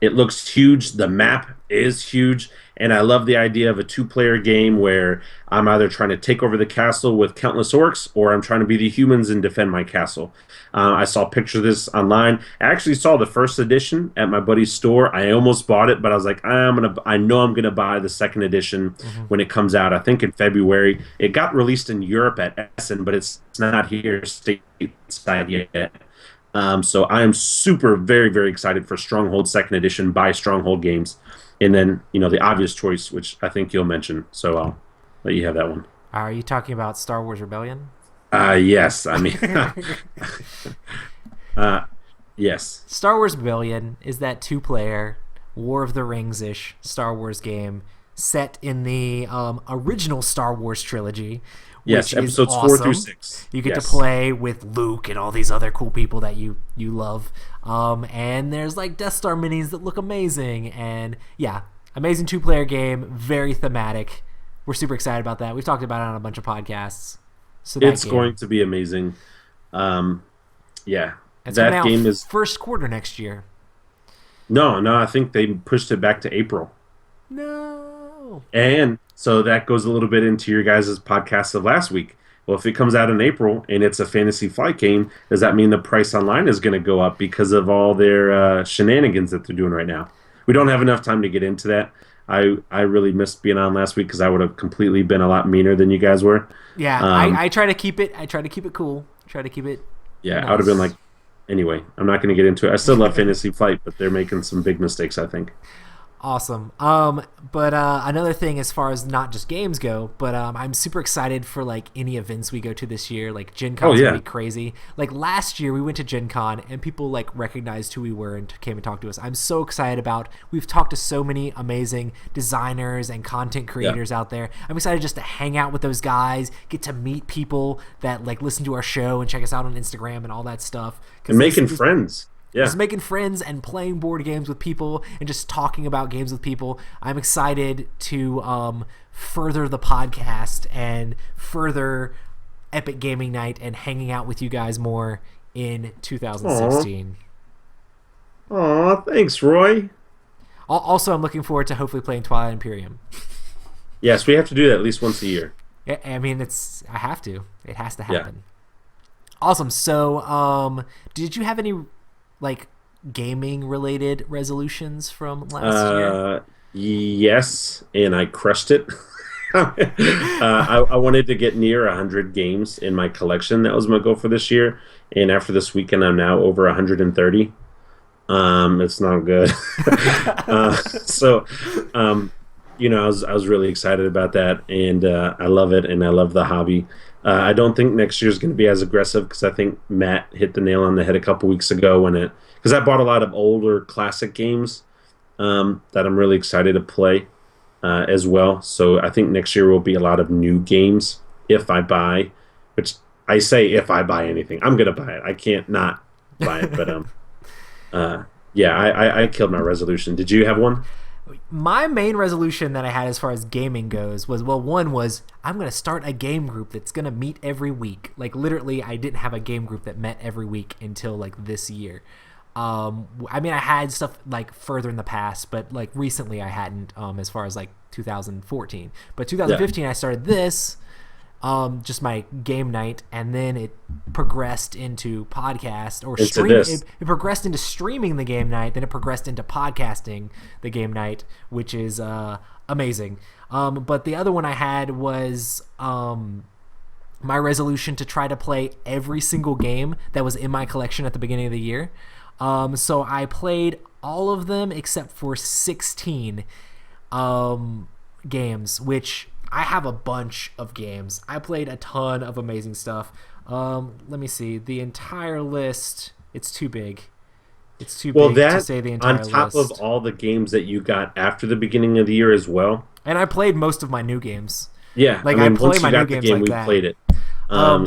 It looks huge. The map is huge, and I love the idea of a 2-player game where I'm either trying to take over the castle with countless orcs, or I'm trying to be the humans and defend my castle. I saw a picture of this online. I actually saw the 1st edition at my buddy's store. I almost bought it, but I was like, I know I'm gonna buy the 2nd edition when it comes out. I think in February. It got released in Europe at Essen, but it's not here stateside yet. So I am very, very excited for Stronghold 2nd Edition by Stronghold Games. And then, the obvious choice, which I think you'll mention. So I'll let you have that one. Are you talking about Star Wars Rebellion? Yes. I mean, yes. Star Wars Rebellion is that 2-player War of the Rings-ish Star Wars game set in the original Star Wars trilogy. Yes, episodes awesome. 4 through 6. You get to play with Luke and all these other cool people that you love. And there's like Death Star minis that look amazing. And amazing 2-player game, very thematic. We're super excited about that. We've talked about it on a bunch of podcasts. So it's going to be amazing. It's that game is first quarter next year. No, I think they pushed it back to April. No. And so that goes a little bit into your guys' podcast of last week. Well, if it comes out in April and it's a Fantasy Flight game, does that mean the price online is going to go up because of all their shenanigans that they're doing right now? We don't have enough time to get into that. I really missed being on last week because I would have completely been a lot meaner than you guys were. Yeah, I try to keep it. I try to keep it cool. Try to keep it. Yeah, nice. I would have been like, anyway. I'm not going to get into it. I still love Fantasy Flight, but they're making some big mistakes, I think. Awesome. But another thing as far as not just games go, but I'm super excited for like any events we go to this year. Like Gen Con's gonna be crazy. Like last year we went to Gen Con and people like recognized who we were and came and talked to us. I'm so excited we've talked to so many amazing designers and content creators out there. I'm excited just to hang out with those guys, get to meet people that like listen to our show and check us out on Instagram and all that stuff. And making friends. Yeah. Just making friends and playing board games with people and just talking about games with people. I'm excited to further the podcast and further Epic Gaming Night and hanging out with you guys more in 2016. Aw, thanks, Roy. Also, I'm looking forward to hopefully playing Twilight Imperium. Yes, we have to do that at least once a year. I mean, I have to. It has to happen. Yeah. Awesome. So, did you have any like gaming related resolutions from last year? Yes, and I crushed it. I wanted to get near 100 games in my collection. That was my goal for this year. And after this weekend, I'm now over 130. It's not good. I was really excited about that, and I love it, and I love the hobby. I don't think next year's going to be as aggressive because I think Matt hit the nail on the head a couple weeks ago because I bought a lot of older classic games that I'm really excited to play as well. So I think next year will be a lot of new games if I buy, which I say if I buy anything, I'm going to buy it. I can't not buy it, but I killed my resolution. Did you have one? My main resolution that I had as far as gaming goes was, one was I'm going to start a game group that's going to meet every week. Like literally I didn't have a game group that met every week until like this year. I mean, I had stuff like further in the past, but like recently I hadn't as far as like 2014. But 2015 I started this, just my game night, and then it progressed into podcast or stream. It progressed into streaming the game night, then it progressed into podcasting the game night, which is amazing. But the other one I had was my resolution to try to play every single game that was in my collection at the beginning of the year. So I played all of them except for 16 games, which I have a bunch of games. I played a ton of amazing stuff. Let me see. The entire list, it's too big. It's too big to say the entire list. On top of all the games that you got after the beginning of the year as well. And I played most of my new games. Yeah. Like I play my new games like that. We played it.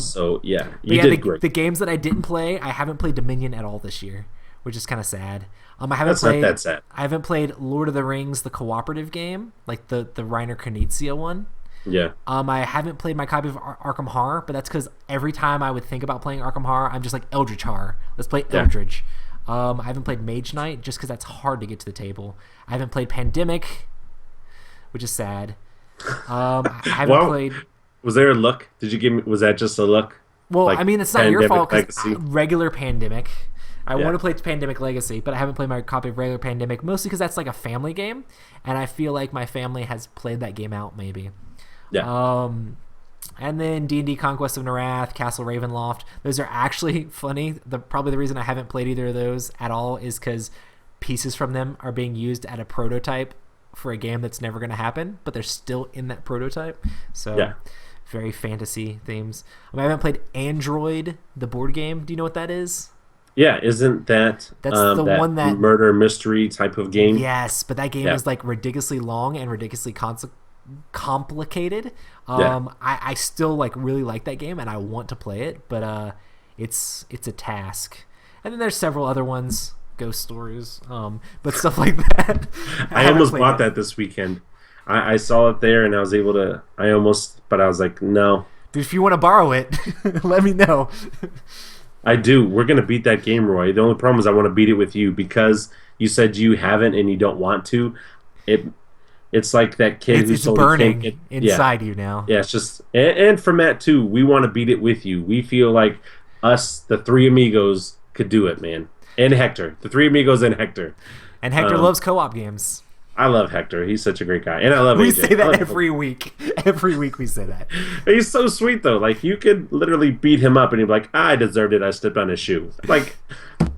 So yeah, you did great. The games that I didn't play, I haven't played Dominion at all this year, which is kind of sad. Not that sad. I haven't played Lord of the Rings, the cooperative game, like the Reiner Knizia one. Yeah. I haven't played my copy of Arkham Horror, but that's because every time I would think about playing Arkham Horror, I'm just like Eldritch Horror. Let's play Eldritch. I haven't played Mage Knight just because that's hard to get to the table. I haven't played Pandemic, which is sad. I haven't played. Was there a look? Did you give me? Was that just a look? Well, like, I mean, it's not your fault because regular Pandemic. I want to play Pandemic Legacy, but I haven't played my copy of regular Pandemic, mostly because that's like a family game, and I feel like my family has played that game out, maybe. Yeah. And then D&D Conquest of Narath, Castle Ravenloft. Those are actually funny. Probably the reason I haven't played either of those at all is because pieces from them are being used at a prototype for a game that's never going to happen, but they're still in that prototype. So very fantasy themes. I haven't played Android, the board game. Do you know what that is? Yeah, isn't that's the one that murder mystery type of game? Yes, but that game is like ridiculously long and ridiculously complicated. I still like really like that game and I want to play it, but it's a task. And then there's several other ones, Ghost Stories, but stuff like that. I almost bought that this weekend. I saw it there and I was able to. But I was like, no. Dude, if you want to borrow it, let me know. I do. We're gonna beat that game, Roy. The only problem is I want to beat it with you because you said you haven't and you don't want to. It's like that kid who's burning inside you now. Yeah, it's just and for Matt too. We want to beat it with you. We feel like us, the three amigos, could do it, man. And Hector, the three amigos and Hector. And Hector loves co-op games. I love Hector. He's such a great guy, and I love AJ. We say that every week. Every week we say that. He's so sweet though. Like you could literally beat him up, and he'd be like, "I deserved it. I stepped on his shoe." Like,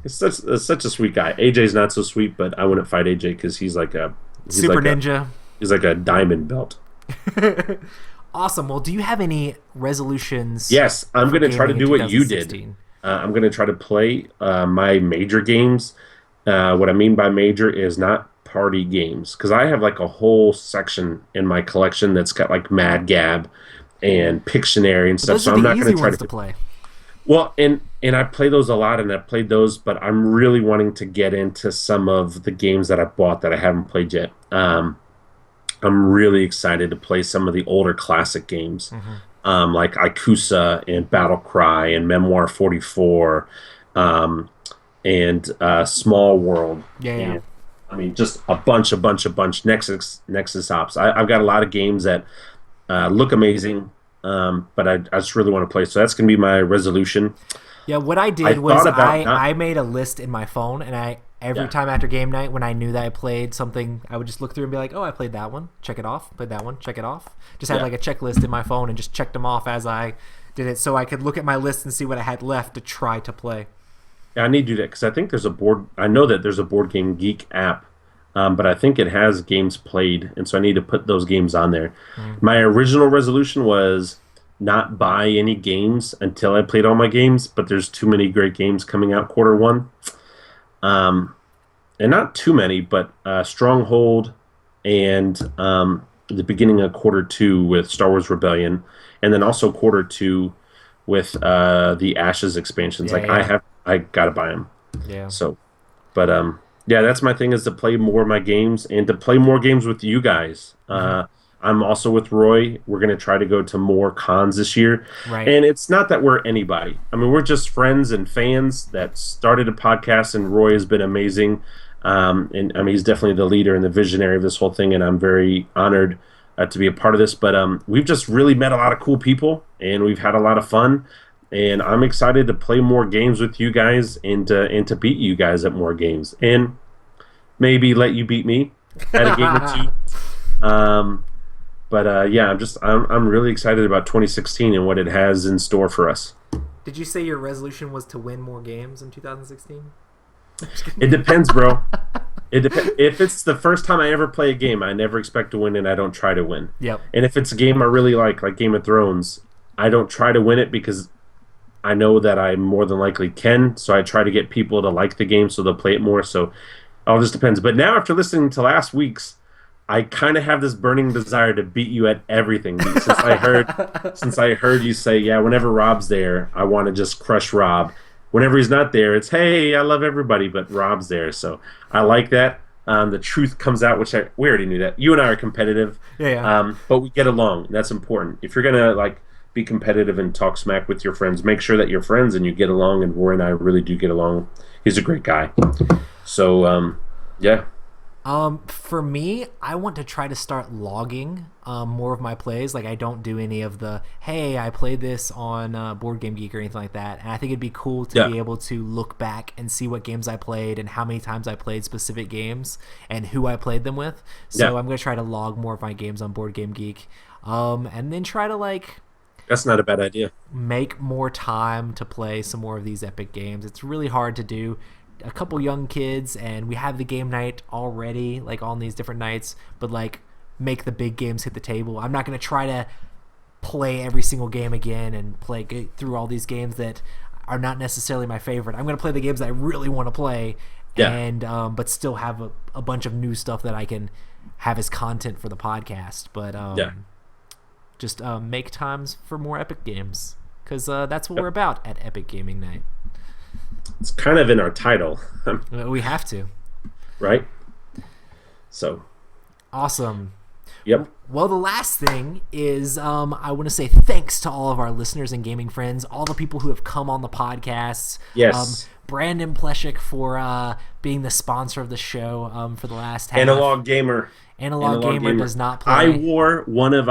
it's such a sweet guy. AJ's not so sweet, but I wouldn't fight AJ because he's like a Super Ninja. He's like a diamond belt. Awesome. Well, do you have any resolutions? Yes, I'm going to try to do what you did. I'm going to try to play my major games. What I mean by major is not party games, because I have like a whole section in my collection that's got like Mad Gab and Pictionary and stuff. So I'm not going to try to play. Well, and I play those a lot, and I've played those, but I'm really wanting to get into some of the games that I bought that I haven't played yet. I'm really excited to play some of the older classic games, like Ikusa and Battle Cry and Memoir 44, and Small World. Yeah. And, I mean, just a bunch. Nexus Ops. I've got a lot of games that look amazing. But I just really want to play. So that's going to be my resolution. Yeah, what I did was I made a list in my phone, and every time after game night when I knew that I played something, I would just look through and be like, oh, I played that one, check it off, played that one, check it off. Just had like a checklist in my phone and just checked them off as I did it, so I could look at my list and see what I had left to try to play. Yeah, I need to do that because I think there's a board. I know that there's a Board Game Geek app, but I think it has games played, and so I need to put those games on there. My original resolution was not buy any games until I played all my games, but there's too many great games coming out Q1. And not too many, but Stronghold and the beginning of Q2 with Star Wars Rebellion, and then also Q2 with the Ashes expansions. I gotta buy them. Yeah. So, but yeah, that's my thing, is to play more of my games and to play more games with you guys. I'm also with Roy. We're going to try to go to more cons this year. Right. And it's not that we're anybody. I mean, we're just friends and fans that started a podcast, and Roy has been amazing. And I mean, he's definitely the leader and the visionary of this whole thing, and I'm very honored to be a part of this. But we've just really met a lot of cool people, and we've had a lot of fun. And I'm excited to play more games with you guys and to beat you guys at more games. And maybe let you beat me at a game or two. But yeah, I'm really excited about 2016 and what it has in store for us. Did you say your resolution was to win more games in 2016? It depends, bro. If it's the first time I ever play a game, I never expect to win, and I don't try to win. Yep. And if it's a game I really like Game of Thrones, I don't try to win it because I know that I more than likely can. So I try to get people to like the game so they'll play it more. So it all just depends. But now, after listening to last week's, I kind of have this burning desire to beat you at everything. Since I heard you say, yeah, whenever Rob's there, I want to just crush Rob. Whenever he's not there, it's, hey, I love everybody, but Rob's there. So I like that. The truth comes out, which we already knew that. You and I are competitive, but we get along. That's important. If you're gonna be competitive and talk smack with your friends, make sure that you're friends and you get along. And Roy and I really do get along. He's a great guy. So yeah. For me, I want to try to start logging more of my plays. Like, I don't do any of the, hey, I played this on Board Game Geek or anything like that. And I think it'd be cool to be able to look back and see what games I played and how many times I played specific games and who I played them with. So I'm going to try to log more of my games on Board Game Geek, and then try to that's not a bad idea. Make more time to play some more of these epic games. It's really hard to do. A couple young kids, and we have the game night already, on these different nights, but make the big games hit the table. I'm not going to try to play every single game again and get through all these games that are not necessarily my favorite. I'm going to play the games that I really want to play, and but still have a bunch of new stuff that I can have as content for the podcast. But just make times for more epic games, because that's what we're about at Epic Gaming Night. It's kind of in our title. We have to. Right? So. Awesome. Yep. Well, the last thing is I want to say thanks to all of our listeners and gaming friends, all the people who have come on the podcasts. Yes. Brandon Pleshik for being the sponsor of the show for the last half. Analog Gamer. Analog Gamer does not play. I wore one of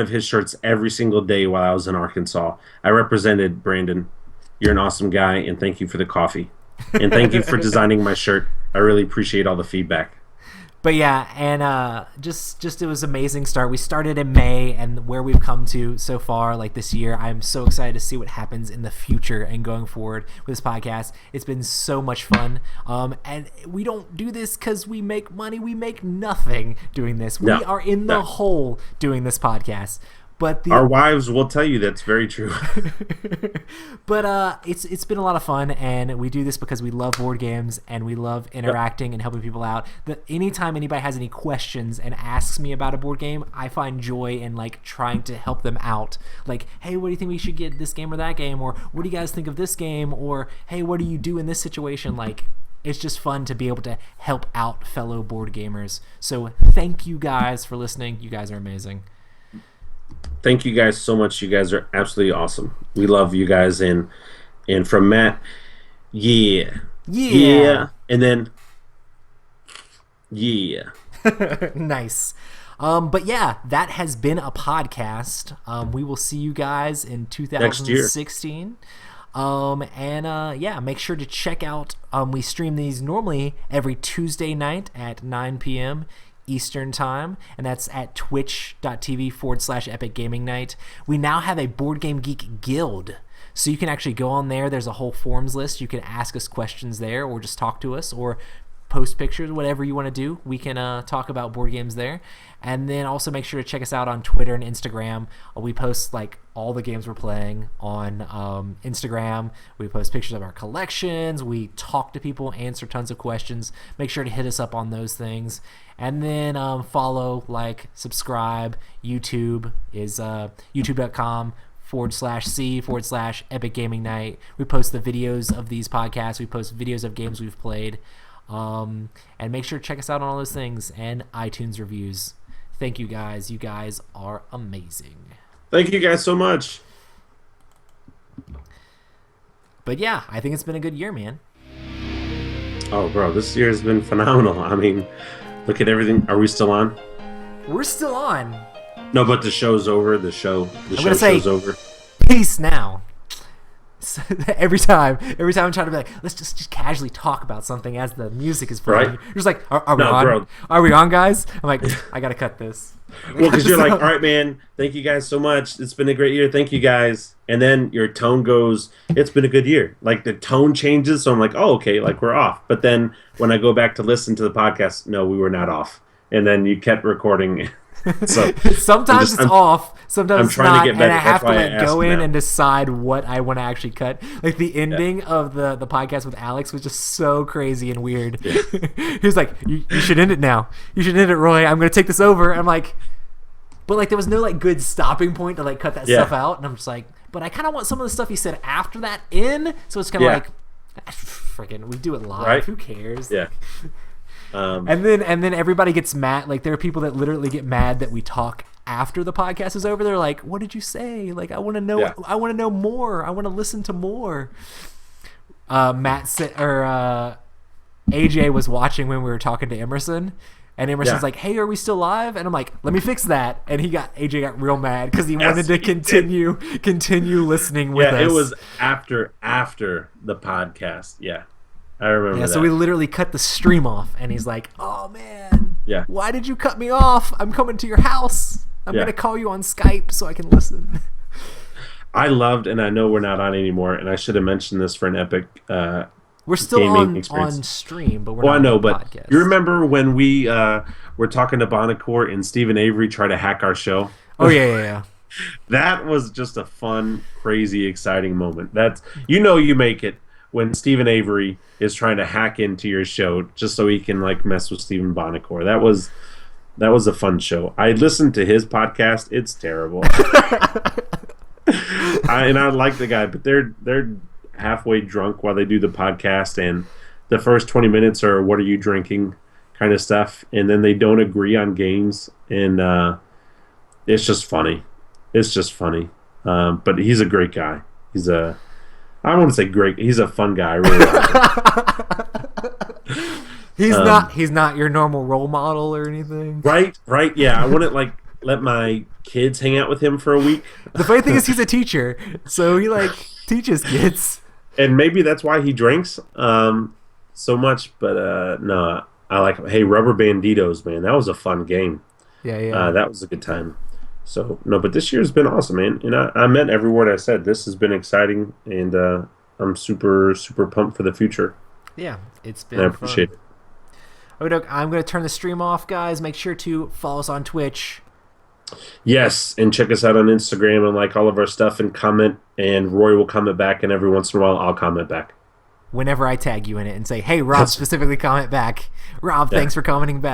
his shirts every single day while I was in Arkansas. I represented Brandon. You're an awesome guy, and thank you for the coffee. And thank you for designing my shirt. I really appreciate all the feedback. But yeah, and just it was an amazing start. We started in May, and where we've come to so far, like this year, I'm so excited to see what happens in the future and going forward with this podcast. It's been so much fun. And we don't do this because we make money. We make nothing doing this. We are in the hole doing this podcast. But our wives will tell you that's very true. But it's been a lot of fun, and we do this because we love board games and we love interacting and helping people out. Anytime anybody has any questions and asks me about a board game, I find joy in like trying to help them out. Like, hey, what do you think we should get, this game or that game? Or what do you guys think of this game? Or hey, what do you do in this situation? Like, it's just fun to be able to help out fellow board gamers. So thank you guys for listening. You guys are amazing. Thank you guys so much. You guys are absolutely awesome. We love you guys. And from Matt, yeah. And then, yeah. Nice. But yeah, that has been a podcast. We will see you guys in 2016. Make sure to check out, we stream these normally every Tuesday night at 9 p.m. Eastern time, and that's at twitch.tv/Epic Gaming Night. We now have a Board Game Geek Guild, so you can actually go on there. There's a whole forums list. You can ask us questions there, or just talk to us, or post pictures, whatever you want to do. We can talk about board games there. And then also make sure to check us out on Twitter and Instagram. We post like all the games we're playing on Instagram. We post pictures of our collections. We talk to people, answer tons of questions. Make sure to hit us up on those things. And then follow, like, subscribe. YouTube is youtube.com/C/Epic Gaming Night. We post the videos of these podcasts. We post videos of games we've played. And make sure to check us out on all those things, and iTunes reviews. Thank you guys. You guys are amazing. Thank you guys so much. But yeah, I think it's been a good year, man. Oh, bro, this year has been phenomenal. I mean, look at everything. Are we still on? We're still on. No, but the show's over. The show's over. Peace now. Every time I'm trying to be like, let's just casually talk about something as the music is playing. Right? You're just like, are we on? Bro. Are we on, guys? I'm like, I gotta cut this. Well, because you're like, all right, man, thank you guys so much. It's been a great year. Thank you guys. And then your tone goes, it's been a good year. Like the tone changes. So I'm like, oh, okay, like we're off. But then when I go back to listen to the podcast, no, we were not off. And then you kept recording. So sometimes it's off, sometimes it's not, and I have to like go in and decide what I want to actually cut. Like the ending of the podcast with Alex was just so crazy and weird. Yeah. He was like, you should end it now. You should end it, Roy. I'm going to take this over. I'm like, but like there was no like good stopping point to like cut that stuff out. And I'm just like, but I kind of want some of the stuff he said after that in. So it's kind of like, freaking, we do it live. Right? Who cares? Yeah. And then everybody gets mad. Like there are people that literally get mad that we talk after the podcast is over. They're like, "What did you say? Like I want to know. Yeah. I want to know more. I want to listen to more." Matt said, or AJ was watching when we were talking to Emerson, and Emerson's like, "Hey, are we still live?" And I'm like, "Let me fix that." And AJ got real mad because he wanted to continue listening with us. Yeah, it was after the podcast. Yeah. I remember that. So we literally cut the stream off, and he's like, "Oh man, why did you cut me off? I'm coming to your house. I'm gonna call you on Skype so I can listen." I loved, and I know we're not on anymore, and I should have mentioned this for an Epic. We're still on stream, but we're not I know, on but podcast. You remember when we were talking to Bonacore and Stephen Avery tried to hack our show? Oh yeah. That was just a fun, crazy, exciting moment. That's you make it when Stephen Avery is trying to hack into your show just so he can like mess with Stephen Bonacore. That was a fun show. I listened to his podcast. It's terrible. I like the guy, but they're halfway drunk while they do the podcast, and the first 20 minutes are "What are you drinking?" kind of stuff, and then they don't agree on games, and it's just funny. It's just funny. But he's a great guy. I don't want to say great. He's a fun guy. I really like him. He's not your normal role model or anything. Right. Yeah. I wouldn't like let my kids hang out with him for a week. The funny thing is he's a teacher, so he like teaches kids. And maybe that's why he drinks so much. But no, I like. Hey, Rubber Banditos, man, that was a fun game. Yeah. That was a good time. So no, but this year's been awesome, man. And I meant every word I said. This has been exciting, and I'm super super pumped for the future. Yeah, it's been. And I appreciate it. Okay, I'm going to turn the stream off, guys. Make sure to follow us on Twitch. Yes, and check us out on Instagram and like all of our stuff and comment. And Roy will comment back, and every once in a while I'll comment back. Whenever I tag you in it and say, "Hey, Rob," specifically comment back. Rob, thanks for commenting back.